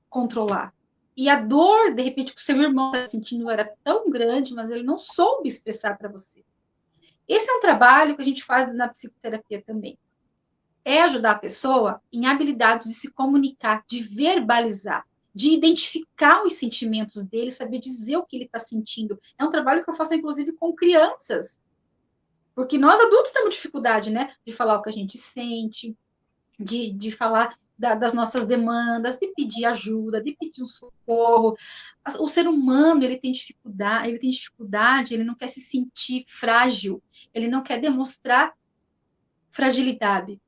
controlar. E a dor, de repente, que o seu irmão está sentindo era tão grande, mas ele não soube expressar para você. Esse é um trabalho que a gente faz na psicoterapia também. É ajudar a pessoa em habilidades de se comunicar, de verbalizar, de identificar os sentimentos dele, saber dizer o que ele está sentindo. É um trabalho que eu faço, inclusive, com crianças. Porque nós adultos temos dificuldade, né? De falar o que a gente sente, de falar das nossas demandas, de pedir ajuda, de pedir um socorro. O ser humano, ele tem dificuldade, ele não quer se sentir frágil, ele não quer demonstrar fragilidade.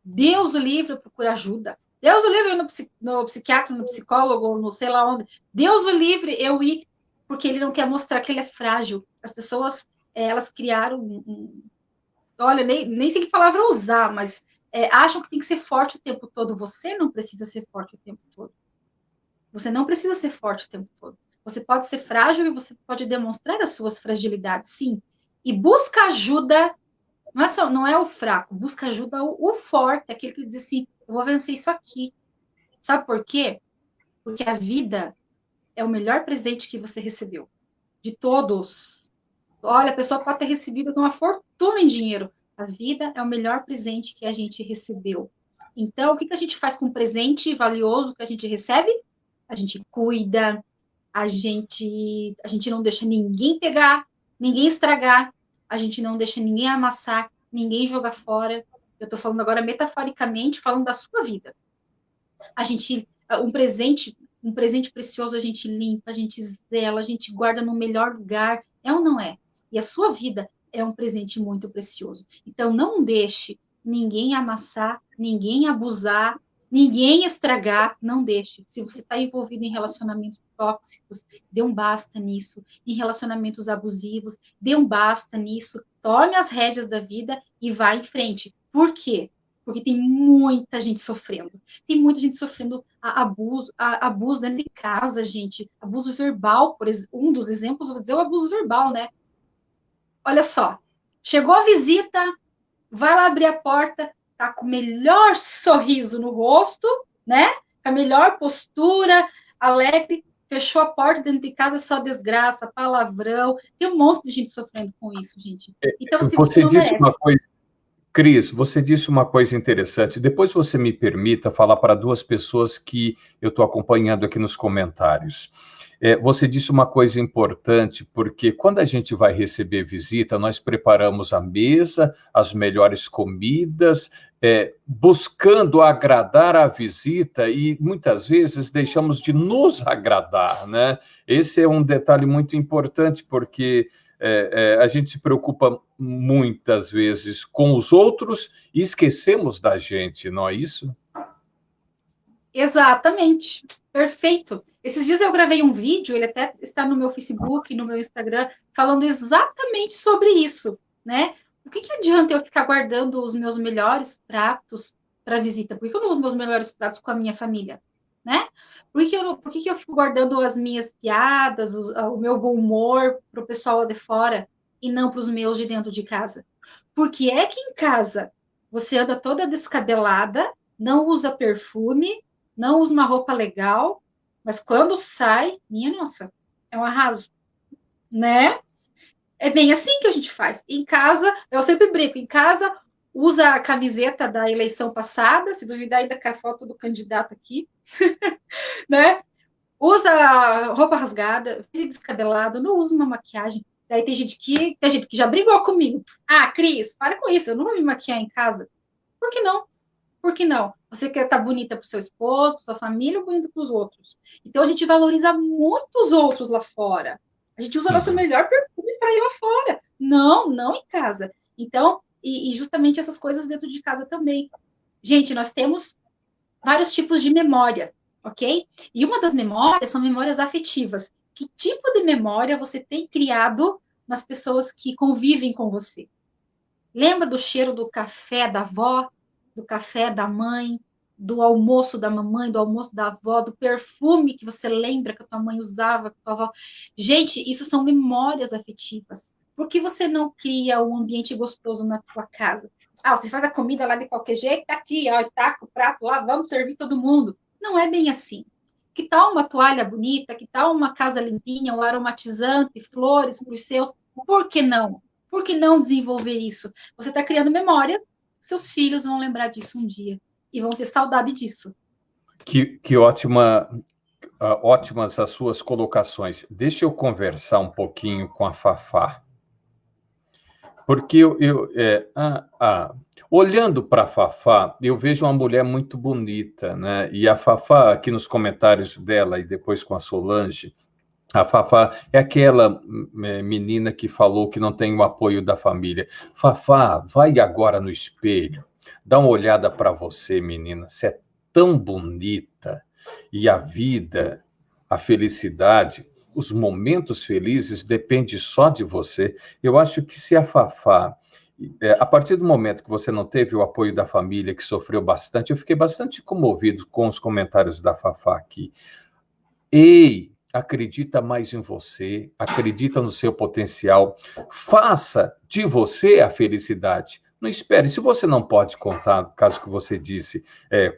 Deus o livre procura ajuda. Deus o livre no psiquiatra, no psicólogo, no sei lá onde. Deus o livre eu ir, porque ele não quer mostrar que ele é frágil. As pessoas, elas criaram olha, nem sei que palavra usar, mas acham que tem que ser forte o tempo todo. Você não precisa ser forte o tempo todo. Você não precisa ser forte o tempo todo. Você pode ser frágil e você pode demonstrar as suas fragilidades, sim. E busca ajuda, não é o fraco, busca ajuda o forte, aquele que diz assim, eu vou vencer isso aqui. Sabe por quê? Porque a vida é o melhor presente que você recebeu. De todos. Olha, a pessoa pode ter recebido uma fortuna em dinheiro. A vida é o melhor presente que a gente recebeu. Então, o que a gente faz com o presente valioso que a gente recebe? A gente cuida, a gente não deixa ninguém pegar, ninguém estragar, a gente não deixa ninguém amassar, ninguém jogar fora. Eu estou falando agora metaforicamente, falando da sua vida. Um presente precioso a gente limpa, a gente zela, a gente guarda no melhor lugar. É ou não é? E a sua vida é um presente muito precioso. Então, não deixe ninguém amassar, ninguém abusar, ninguém estragar, não deixe. Se você está envolvido em relacionamentos tóxicos, dê um basta nisso. Em relacionamentos abusivos, dê um basta nisso. Tome as rédeas da vida e vá em frente. Por quê? Porque tem muita gente sofrendo. Tem muita gente sofrendo abuso dentro de casa, gente. Abuso verbal, um dos exemplos, eu vou dizer o abuso verbal, né? Olha só, chegou a visita, vai lá abrir a porta, tá com o melhor sorriso no rosto, né? Com a melhor postura, alegre, fechou a porta dentro de casa, só desgraça, palavrão. Tem um monte de gente sofrendo com isso, gente. Então, se você Você não disse merece. uma coisa, Cris, você disse uma coisa interessante. Depois você me permita falar para duas pessoas que eu estou acompanhando aqui nos comentários. Você disse uma coisa importante, porque quando a gente vai receber visita, nós preparamos a mesa, as melhores comidas, buscando agradar a visita e muitas vezes deixamos de nos agradar, né? Esse é um detalhe muito importante, porque a gente se preocupa muitas vezes com os outros e esquecemos da gente, não é isso? Exatamente. Perfeito. Esses dias eu gravei um vídeo, ele até está no meu Facebook, no meu Instagram, falando exatamente sobre isso, né? O que adianta eu ficar guardando os meus melhores pratos para visita? Por que eu não uso meus melhores pratos com a minha família, né? Por que eu fico guardando as minhas piadas, o meu bom humor para o pessoal lá de fora e não para os meus de dentro de casa? Porque é que em casa você anda toda descabelada, não usa perfume, não usa uma roupa legal, mas quando sai, minha nossa, é um arraso, né? É bem assim que a gente faz. Em casa, eu sempre brinco, em casa, usa a camiseta da eleição passada, se duvidar ainda com a foto do candidato aqui, né? Usa roupa rasgada, descabelado, não usa uma maquiagem. Daí tem gente que já brigou comigo. Ah, Cris, para com isso, eu não vou me maquiar em casa. Por que não? Por que não? Você quer estar bonita para o seu esposo, para sua família ou bonita para os outros? Então a gente valoriza muito os outros lá fora. A gente usa nosso melhor perfume para ir lá fora. Não, não em casa. Então, e justamente essas coisas dentro de casa também. Gente, nós temos vários tipos de memória, ok? E uma das memórias são memórias afetivas. Que tipo de memória você tem criado nas pessoas que convivem com você? Lembra do cheiro do café da avó, do café da mãe, do almoço da mamãe, do almoço da avó, do perfume que você lembra que a tua mãe usava, que a tua avó... Gente, isso são memórias afetivas. Por que você não cria um ambiente gostoso na tua casa? Ah, você faz a comida lá de qualquer jeito, tá aqui, ó, tá com o prato lá, vamos servir todo mundo. Não é bem assim. Que tal uma toalha bonita? Que tal uma casa limpinha, um aromatizante, flores para os seus? Por que não? Por que não desenvolver isso? Você está criando memórias, seus filhos vão lembrar disso um dia e vão ter saudade disso. Que ótimas as suas colocações. Deixa eu conversar um pouquinho com a Fafá. Porque olhando para a Fafá, eu vejo uma mulher muito bonita, né? E a Fafá, aqui nos comentários dela e depois com a Solange, a Fafá é aquela menina que falou que não tem o apoio da família. Fafá, vai agora no espelho, dá uma olhada para você, menina. Você é tão bonita. E a vida, a felicidade, os momentos felizes dependem só de você. Eu acho que se a Fafá, a partir do momento que você não teve o apoio da família, que sofreu bastante, eu fiquei bastante comovido com os comentários da Fafá aqui. Ei, acredita mais em você, acredita no seu potencial, faça de você a felicidade. Não espere, se você não pode contar, caso que você disse,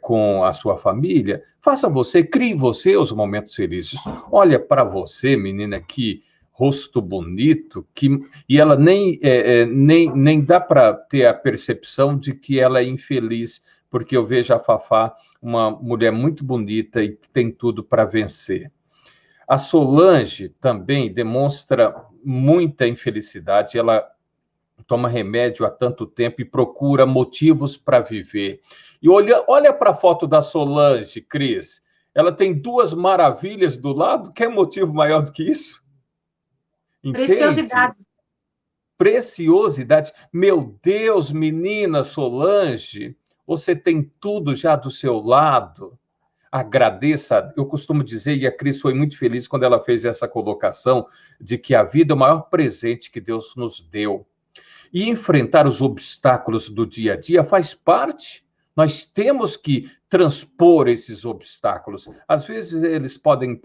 com a sua família, faça você, crie você os momentos felizes. Olha para você, menina, que rosto bonito, e ela nem dá para ter a percepção de que ela é infeliz, porque eu vejo a Fafá uma mulher muito bonita e que tem tudo para vencer. A Solange também demonstra muita infelicidade, ela toma remédio há tanto tempo e procura motivos para viver. E olha para a foto da Solange, Cris, ela tem duas maravilhas do lado, quer motivo maior do que isso? Entende? Preciosidade. Preciosidade. Meu Deus, menina Solange, você tem tudo já do seu lado. Agradeça, eu costumo dizer, e a Cris foi muito feliz quando ela fez essa colocação, de que a vida é o maior presente que Deus nos deu. E enfrentar os obstáculos do dia a dia faz parte. Nós temos que transpor esses obstáculos. Às vezes eles podem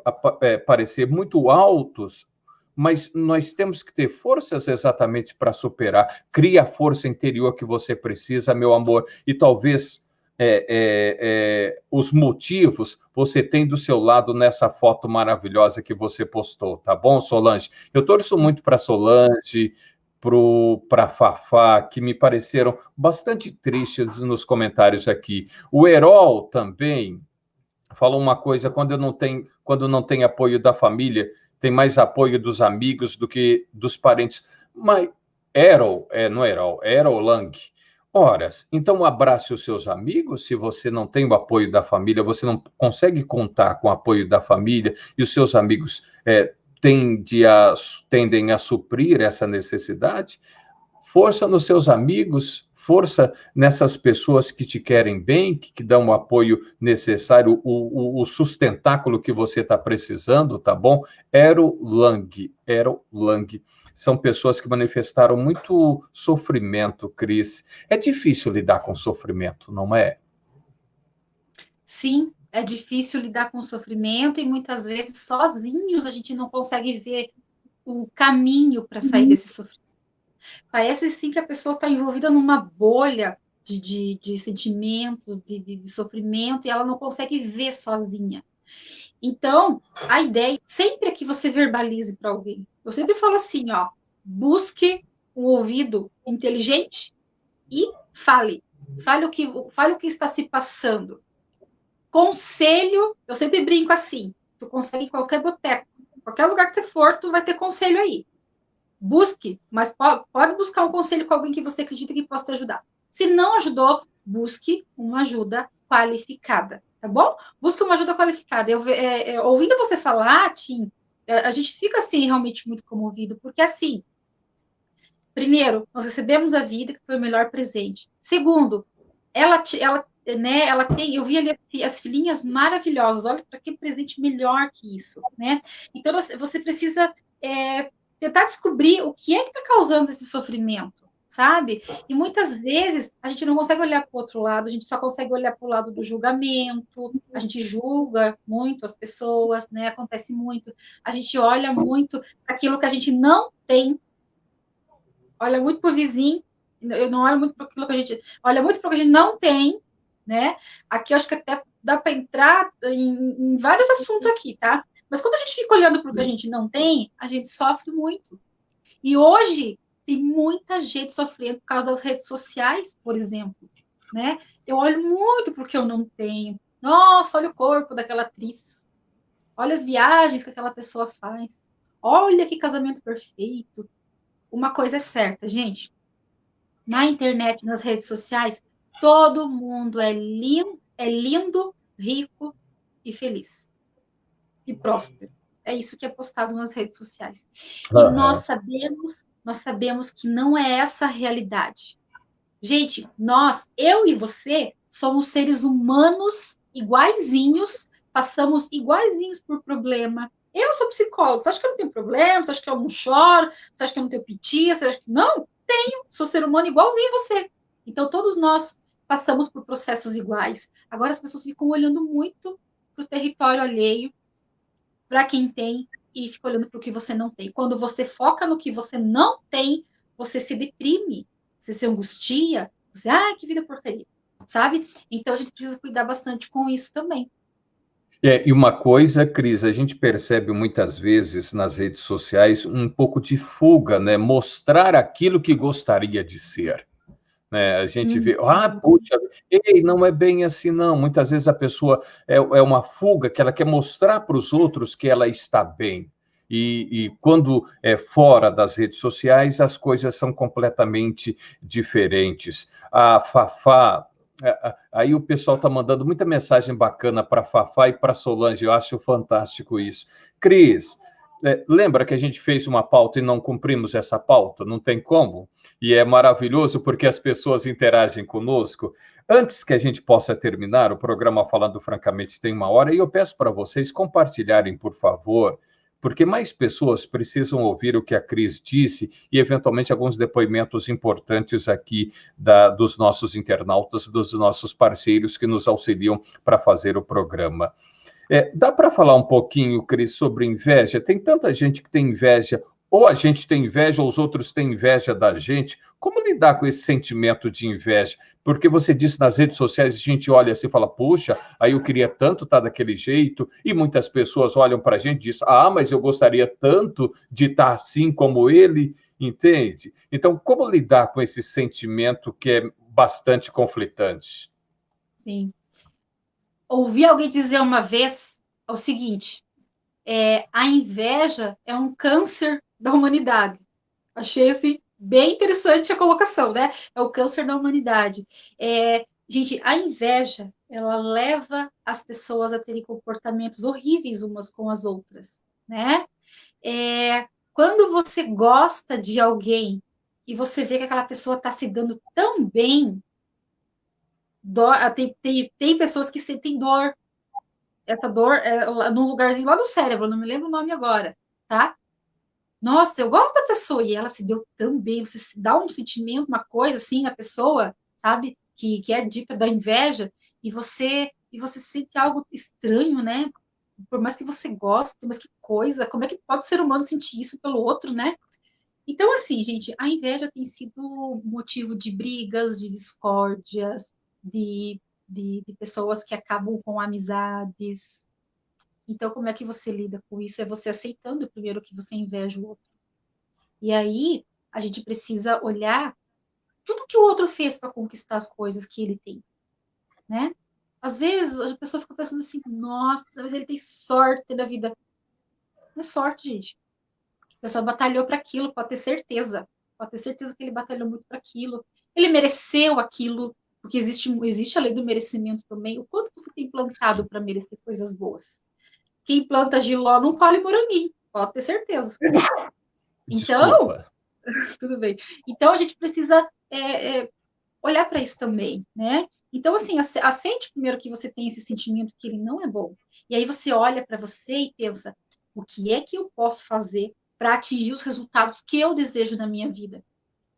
parecer muito altos, mas nós temos que ter forças exatamente para superar. Cria a força interior que você precisa, meu amor, e talvez os motivos você tem do seu lado nessa foto maravilhosa que você postou, tá bom, Solange? Eu torço muito para Solange, para Fafá, que me pareceram bastante tristes nos comentários aqui. O Herol também falou uma coisa: quando não tem apoio da família, tem mais apoio dos amigos do que dos parentes. Mas Errol, não é Errol, Errol Lang. Ora, então abrace os seus amigos. Se você não tem o apoio da família, você não consegue contar com o apoio da família, e os seus amigos tendem a suprir essa necessidade. Força nos seus amigos, força nessas pessoas que te querem bem, que dão o apoio necessário, o sustentáculo que você está precisando, tá bom? Errol Lang. São pessoas que manifestaram muito sofrimento, Cris. É difícil lidar com sofrimento, não é? Sim, é difícil lidar com sofrimento e muitas vezes sozinhos a gente não consegue ver o caminho para sair desse sofrimento. Parece sim que a pessoa está envolvida numa bolha de sentimentos, de sofrimento, e ela não consegue ver sozinha. Então, a ideia sempre é que você verbalize para alguém. Eu sempre falo assim, ó, busque um ouvido inteligente e fale. Fale o que está se passando. Conselho, eu sempre brinco assim, tu consegue em qualquer boteco, qualquer lugar que você for, tu vai ter conselho aí. Busque, mas pode buscar um conselho com alguém que você acredita que possa te ajudar. Se não ajudou, busque uma ajuda qualificada, tá bom? Busque uma ajuda qualificada. Ouvindo você falar, Tim, a gente fica assim realmente muito comovido, porque assim, primeiro, nós recebemos a vida, que foi o melhor presente. Segundo, ela tem, eu vi ali as filhinhas maravilhosas, olha para que presente melhor que isso, né? Então, você precisa tentar descobrir o que é que está causando esse sofrimento, sabe? E muitas vezes a gente não consegue olhar para o outro lado, a gente só consegue olhar para o lado do julgamento, a gente julga muito as pessoas, né? Acontece muito, a gente olha muito para aquilo que a gente não tem, olha muito para o vizinho, eu não olho muito para aquilo que a gente olha muito para o que a gente não tem, né? Aqui eu acho que até dá para entrar em vários assuntos aqui, tá? Mas quando a gente fica olhando para o que a gente não tem, a gente sofre muito. E hoje tem muita gente sofrendo por causa das redes sociais, por exemplo, né? Eu olho muito para o que eu não tenho. Nossa, olha o corpo daquela atriz. Olha as viagens que aquela pessoa faz. Olha que casamento perfeito. Uma coisa é certa, gente. Na internet, nas redes sociais, todo mundo é lindo, rico e feliz. E próspero. É isso que é postado nas redes sociais. E nós sabemos que não é essa a realidade. Gente, eu e você, somos seres humanos iguaizinhos, passamos iguaizinhos por problema. Eu sou psicóloga, você acha que eu não tenho problema? Você acha que eu não choro? Você acha que eu não tenho piti? Você acha que não? Tenho, sou ser humano igualzinho a você. Então, todos nós passamos por processos iguais. Agora, as pessoas ficam olhando muito para o território alheio, para quem tem, e fica olhando para o que você não tem. Quando você foca no que você não tem, você se deprime, você se angustia, você, que vida porcaria, sabe? Então, a gente precisa cuidar bastante com isso também. E uma coisa, Cris, a gente percebe muitas vezes nas redes sociais um pouco de fuga, né? Mostrar aquilo que gostaria de ser. Né? A gente vê, puxa, não é bem assim, não. Muitas vezes a pessoa é uma fuga que ela quer mostrar para os outros que ela está bem. E quando é fora das redes sociais, as coisas são completamente diferentes. A Fafá, aí o pessoal está mandando muita mensagem bacana para a Fafá e para a Solange, eu acho fantástico isso. Cris, lembra que a gente fez uma pauta e não cumprimos essa pauta? Não tem como? E é maravilhoso porque as pessoas interagem conosco. Antes que a gente possa terminar, o programa Falando Francamente tem 1 hora, e eu peço para vocês compartilharem, por favor, porque mais pessoas precisam ouvir o que a Cris disse e, eventualmente, alguns depoimentos importantes aqui dos nossos internautas, dos nossos parceiros que nos auxiliam para fazer o programa. Dá para falar um pouquinho, Cris, sobre inveja? Tem tanta gente que tem inveja, ou a gente tem inveja, ou os outros têm inveja da gente. Como lidar com esse sentimento de inveja? Porque você disse nas redes sociais, a gente olha assim e fala, puxa, aí eu queria tanto estar daquele jeito, e muitas pessoas olham para a gente e dizem, mas eu gostaria tanto de estar assim como ele, entende? Então, como lidar com esse sentimento que é bastante conflitante? Sim. Ouvi alguém dizer uma vez o seguinte: a inveja é um câncer da humanidade. Achei assim bem interessante a colocação, né? É o câncer da humanidade. Gente, a inveja ela leva as pessoas a terem comportamentos horríveis umas com as outras, né? Quando você gosta de alguém e você vê que aquela pessoa está se dando tão bem, tem pessoas que sentem dor. Essa dor é num lugarzinho lá no cérebro, não me lembro o nome agora, tá? Nossa, eu gosto da pessoa e ela se deu tão bem. Você dá um sentimento, uma coisa assim na pessoa, sabe? Que é dita da inveja e você sente algo estranho, né? Por mais que você goste, mas que coisa, como é que pode o ser humano sentir isso pelo outro, né? Então, assim, gente, a inveja tem sido motivo de brigas, de discórdias, de pessoas que acabam com amizades. Então, como é que você lida com isso? É você aceitando primeiro que você inveja o outro. E aí, a gente precisa olhar tudo que o outro fez para conquistar as coisas que ele tem, né? Às vezes, a pessoa fica pensando assim, nossa, talvez ele tem sorte na vida. Não é sorte, gente. A pessoa batalhou para aquilo, pode ter certeza. Pode ter certeza que ele batalhou muito para aquilo. Ele mereceu aquilo, porque existe a lei do merecimento também. O quanto você tem plantado para merecer coisas boas? Quem planta giló não colhe moranguinho, pode ter certeza. Então, Desculpa. tudo bem. Então, a gente precisa olhar para isso também, né? Então, assim, aceite primeiro que você tem esse sentimento que ele não é bom. E aí você olha para você e pensa, o que é que eu posso fazer para atingir os resultados que eu desejo na minha vida?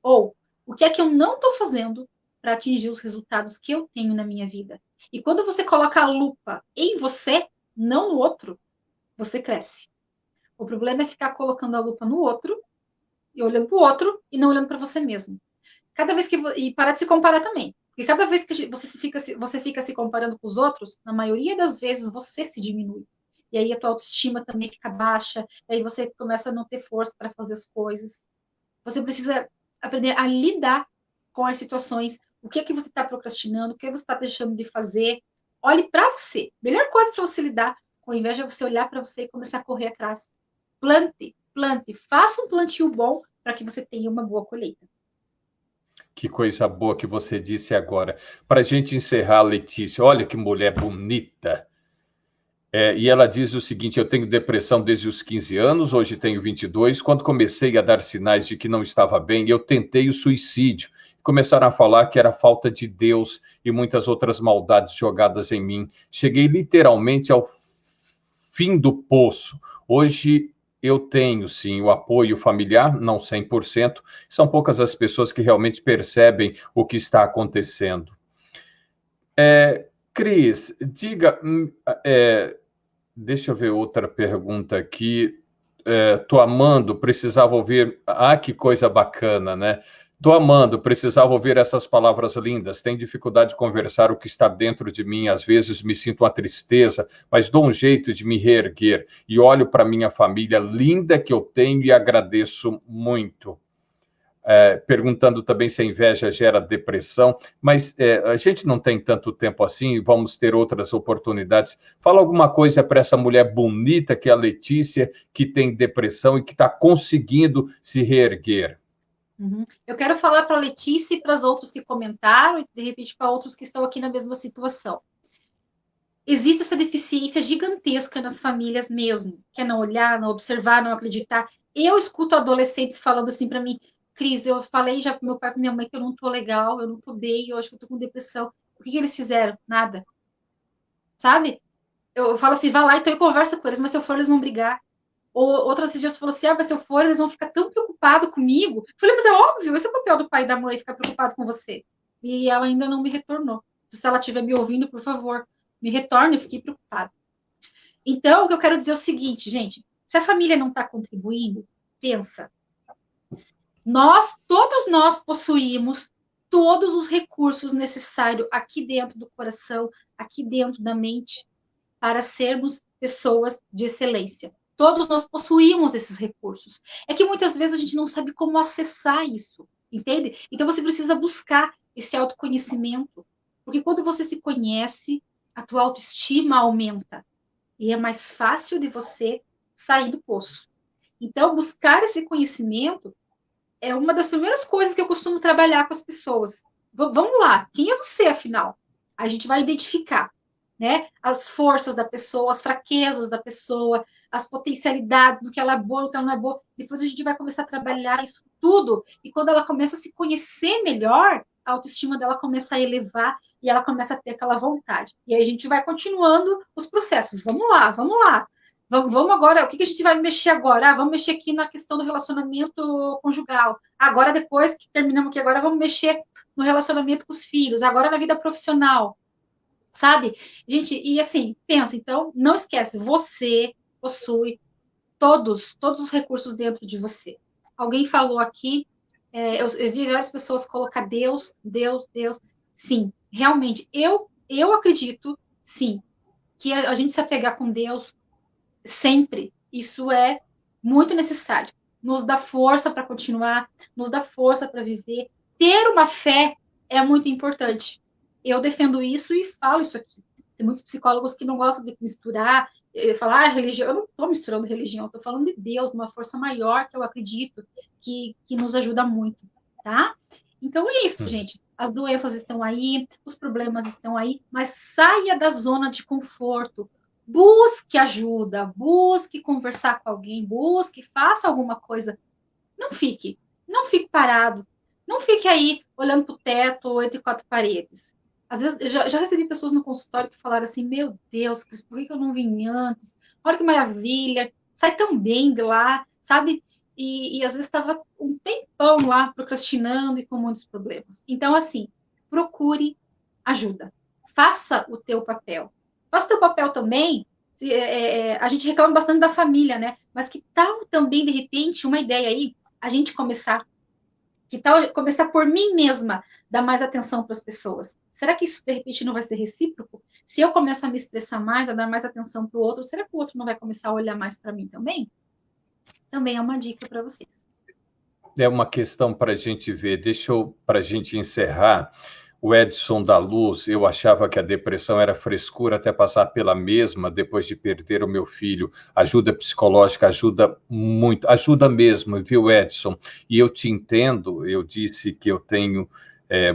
Ou, o que é que eu não estou fazendo para atingir os resultados que eu tenho na minha vida? E quando você coloca a lupa em você, não no outro, você cresce. O problema é ficar colocando a lupa no outro e olhando para o outro e não olhando para você mesmo. Cada vez que e parar de se comparar também, porque cada vez que você fica se comparando com os outros, na maioria das vezes você se diminui. E aí a tua autoestima também fica baixa, e aí você começa a não ter força para fazer as coisas. Você precisa aprender a lidar com as situações. O que é que você está procrastinando? O que você está deixando de fazer? Olhe para você. Melhor coisa para você lidar com a inveja é você olhar para você e começar a correr atrás. Plante, faça um plantio bom para que você tenha uma boa colheita. Que coisa boa que você disse agora. Para a gente encerrar, Letícia, olha que mulher bonita. E ela diz o seguinte: eu tenho depressão desde os 15 anos, hoje tenho 22. Quando comecei a dar sinais de que não estava bem, eu tentei o suicídio. Começaram a falar que era falta de Deus e muitas outras maldades jogadas em mim. Cheguei literalmente ao fim do poço. Hoje eu tenho, sim, o apoio familiar, não 100%. São poucas as pessoas que realmente percebem o que está acontecendo. Cris, diga, deixa eu ver outra pergunta aqui. Tô amando, precisava ouvir. Ah, que coisa bacana, né? Tô amando, precisava ouvir essas palavras lindas. Tenho dificuldade de conversar o que está dentro de mim. Às vezes me sinto uma tristeza, mas dou um jeito de me reerguer. E olho para minha família linda que eu tenho e agradeço muito. Perguntando também se a inveja gera depressão, mas a gente não tem tanto tempo assim, vamos ter outras oportunidades. Fala alguma coisa para essa mulher bonita que é a Letícia, que tem depressão e que está conseguindo se reerguer. Eu quero falar para a Letícia e para os outros que comentaram, e de repente para outros que estão aqui na mesma situação. Existe essa deficiência gigantesca nas famílias mesmo, que é não olhar, não observar, não acreditar. Eu escuto adolescentes falando assim para mim, Cris, eu falei já para meu pai e para minha mãe que eu não tô legal, eu não tô bem, eu acho que eu tô com depressão. O que eles fizeram? Nada. Sabe? Eu falo assim, vai lá então e conversa com eles, mas se eu for, eles vão brigar. Ou outras dias falou assim, mas se eu for, eles vão ficar tão preocupados comigo. Eu falei, mas é óbvio, esse é o papel do pai e da mãe, ficar preocupado com você. E ela ainda não me retornou. Se ela estiver me ouvindo, por favor, me retorne, eu fiquei preocupada. Então, o que eu quero dizer é o seguinte, gente, se a família não está contribuindo, pensa, todos nós possuímos todos os recursos necessários aqui dentro do coração, aqui dentro da mente, para sermos pessoas de excelência. Todos nós possuímos esses recursos. É que muitas vezes a gente não sabe como acessar isso, entende? Então você precisa buscar esse autoconhecimento, porque quando você se conhece, a tua autoestima aumenta e é mais fácil de você sair do poço. Então, buscar esse conhecimento é uma das primeiras coisas que eu costumo trabalhar com as pessoas. Vamos lá, quem é você, afinal? A gente vai identificar, né? As forças da pessoa, as fraquezas da pessoa, as potencialidades do que ela é boa, do que ela não é boa. Depois a gente vai começar a trabalhar isso tudo. E quando ela começa a se conhecer melhor, a autoestima dela começa a elevar e ela começa a ter aquela vontade. E aí a gente vai continuando os processos. Vamos lá, vamos lá. Vamos agora, o que a gente vai mexer agora? Vamos mexer aqui na questão do relacionamento conjugal. Agora, depois que terminamos aqui, agora vamos mexer no relacionamento com os filhos. Agora na vida profissional, sabe? Gente, e assim, pensa, então, não esquece, você possui todos os recursos dentro de você. Alguém falou aqui, eu vi várias pessoas colocar Deus, Deus, Deus. Sim, realmente, eu acredito, sim, que a gente se apegar com Deus sempre. Isso é muito necessário. Nos dá força para continuar, nos dá força para viver. Ter uma fé é muito importante. Eu defendo isso e falo isso aqui. Tem muitos psicólogos que não gostam de misturar, falar religião. Eu não estou misturando religião, estou falando de Deus, uma força maior que eu acredito que nos ajuda muito, tá? Então é isso, gente. As doenças estão aí, os problemas estão aí, mas saia da zona de conforto. Busque ajuda, busque conversar com alguém, busque, faça alguma coisa. Não fique parado. Não fique aí olhando para o teto ou entre quatro paredes. Às vezes, eu já recebi pessoas no consultório que falaram assim: Meu Deus, Cris, por que eu não vim antes? Olha que maravilha, sai tão bem de lá, sabe? E às vezes estava um tempão lá procrastinando e com muitos problemas. Então, assim, procure ajuda. Faça o teu papel. Faça o teu papel também. A gente reclama bastante da família, né? Mas que tal também, de repente, uma ideia aí, a gente começar, que tal começar por mim mesma, dar mais atenção para as pessoas? Será que isso, de repente, não vai ser recíproco? Se eu começo a me expressar mais, a dar mais atenção para o outro, será que o outro não vai começar a olhar mais para mim também? Também é uma dica para vocês. É uma questão para a gente ver. Para a gente encerrar. O Edson da Luz, eu achava que a depressão era frescura até passar pela mesma depois de perder o meu filho. Ajuda psicológica ajuda muito, ajuda mesmo, viu, Edson? E eu te entendo, eu disse que eu tenho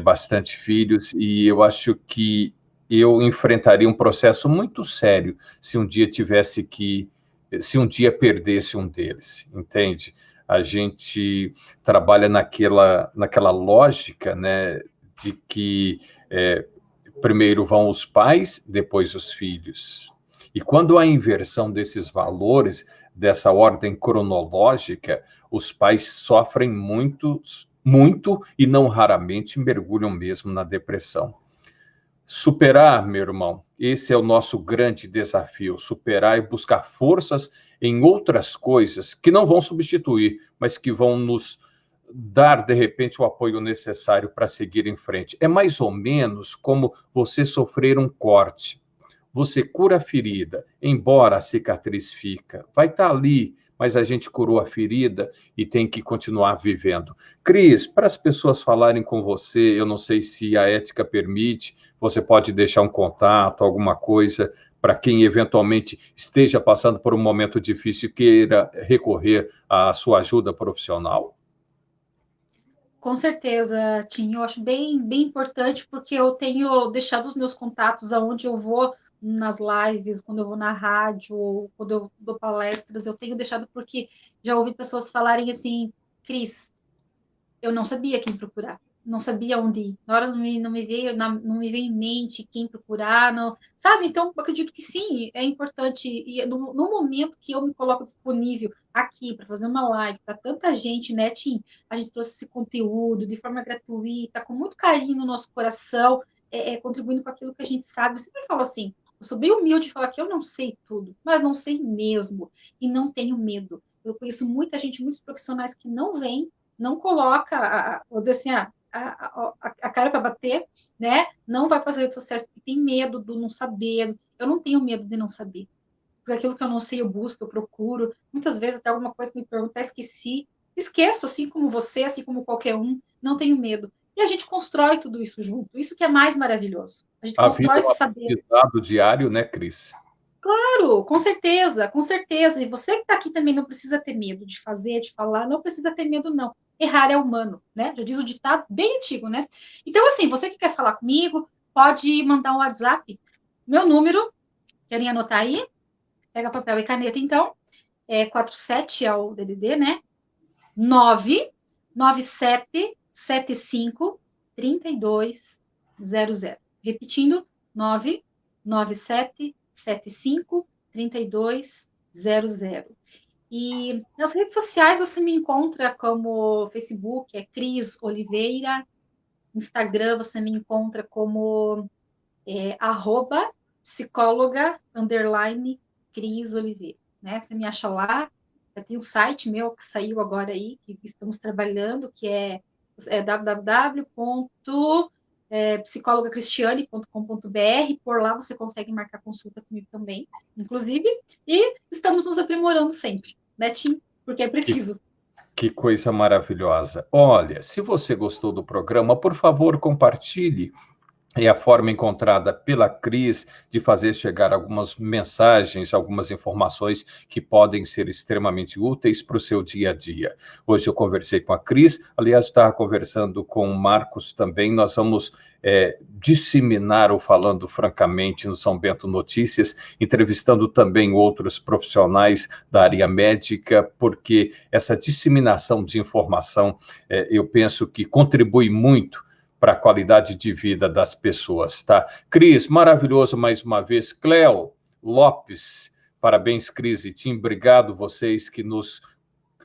bastante filhos e eu acho que eu enfrentaria um processo muito sério se um dia perdesse um deles, entende? A gente trabalha naquela lógica, né, de que primeiro vão os pais, depois os filhos. E quando há inversão desses valores, dessa ordem cronológica, os pais sofrem muito e não raramente mergulham mesmo na depressão. Superar, meu irmão, esse é o nosso grande desafio, superar e buscar forças em outras coisas que não vão substituir, mas que vão nos dar, de repente, o apoio necessário para seguir em frente. É mais ou menos como você sofrer um corte. Você cura a ferida, embora a cicatriz fica. Vai estar ali, mas a gente curou a ferida e tem que continuar vivendo. Cris, para as pessoas falarem com você, eu não sei se a ética permite, você pode deixar um contato, alguma coisa, para quem eventualmente esteja passando por um momento difícil e queira recorrer à sua ajuda profissional? Com certeza, Tim, eu acho bem, bem importante, porque eu tenho deixado os meus contatos aonde eu vou nas lives, quando eu vou na rádio, quando eu dou palestras, eu tenho deixado porque já ouvi pessoas falarem assim, Cris, eu não sabia quem procurar, não sabia onde ir. Na hora não me veio, não me veio em mente quem procurar, não, sabe? Então, acredito que sim, é importante. E no momento que eu me coloco disponível aqui para fazer uma live para tanta gente, né, Tim? A gente trouxe esse conteúdo de forma gratuita, com muito carinho no nosso coração, contribuindo com aquilo que a gente sabe. Eu sempre falo assim. Eu sou bem humilde de falar que eu não sei tudo, mas não sei mesmo. E não tenho medo. Eu conheço muita gente, muitos profissionais que não vêm, não coloca, vou dizer assim, a cara para bater, né? Não vai fazer redes sociais porque tem medo do não saber. Eu não tenho medo de não saber. Por aquilo que eu não sei, eu busco, eu procuro. Muitas vezes até alguma coisa que me perguntar, esqueci. Esqueço, assim como você, assim como qualquer um. Não tenho medo. E a gente constrói tudo isso junto. Isso que é mais maravilhoso. A gente A vida constrói é um esse saber. aprendizado diário, né, Cris? Claro, com certeza, com certeza. E você que está aqui também não precisa ter medo de fazer, de falar, não precisa ter medo, não. Errar é humano, né? Já diz o ditado bem antigo, né? Então, assim, você que quer falar comigo, pode mandar um WhatsApp. Meu número, querem anotar aí? Pega papel e caneta, então. 47 é o DDD, né? 99775 3200. Repetindo, 99775 3200. E nas redes sociais você me encontra como Facebook, é Cris Oliveira. Instagram você me encontra como psicóloga Cris Oliveira. Né? Você me acha lá. Tem um site meu que saiu agora aí, que estamos trabalhando, que é www.psicologacristiane.com.br. Por lá você consegue marcar consulta comigo também, inclusive. E estamos nos aprimorando sempre, né, Tim? Porque é preciso. Que coisa maravilhosa. Olha, se você gostou do programa, por favor, compartilhe. É a forma encontrada pela Cris de fazer chegar algumas mensagens, algumas informações que podem ser extremamente úteis para o seu dia a dia. Hoje eu conversei com a Cris, aliás, estava conversando com o Marcos também. Nós vamos disseminar o Falando Francamente no São Bento Notícias, entrevistando também outros profissionais da área médica, porque essa disseminação de informação, eu penso que contribui muito para a qualidade de vida das pessoas, tá? Cris, maravilhoso mais uma vez. Cléo Lopes, parabéns, Cris e Tim, obrigado vocês que nos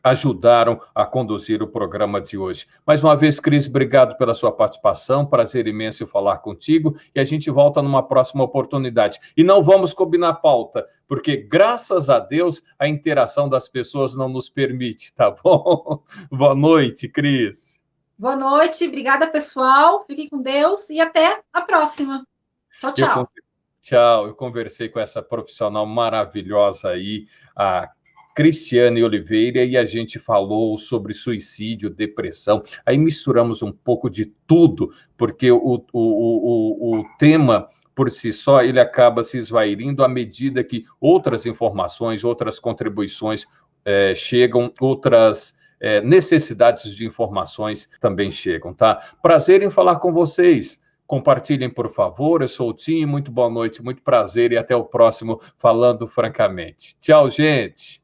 ajudaram a conduzir o programa de hoje. Mais uma vez, Cris, obrigado pela sua participação, prazer imenso falar contigo, e a gente volta numa próxima oportunidade. E não vamos combinar pauta, porque, graças a Deus, a interação das pessoas não nos permite, tá bom? Boa noite, Cris. Boa noite, obrigada, pessoal. Fiquem com Deus e até a próxima. Tchau, tchau. Tchau. Eu conversei com essa profissional maravilhosa aí, a Cristiane Oliveira, e a gente falou sobre suicídio, depressão. Aí misturamos um pouco de tudo, porque o tema por si só, ele acaba se esvairindo à medida que outras informações, outras contribuições chegam, outras necessidades de informações também chegam, tá? Prazer em falar com vocês. Compartilhem, por favor. Eu sou o Tim, muito boa noite, muito prazer e até o próximo Falando Francamente. Tchau, gente!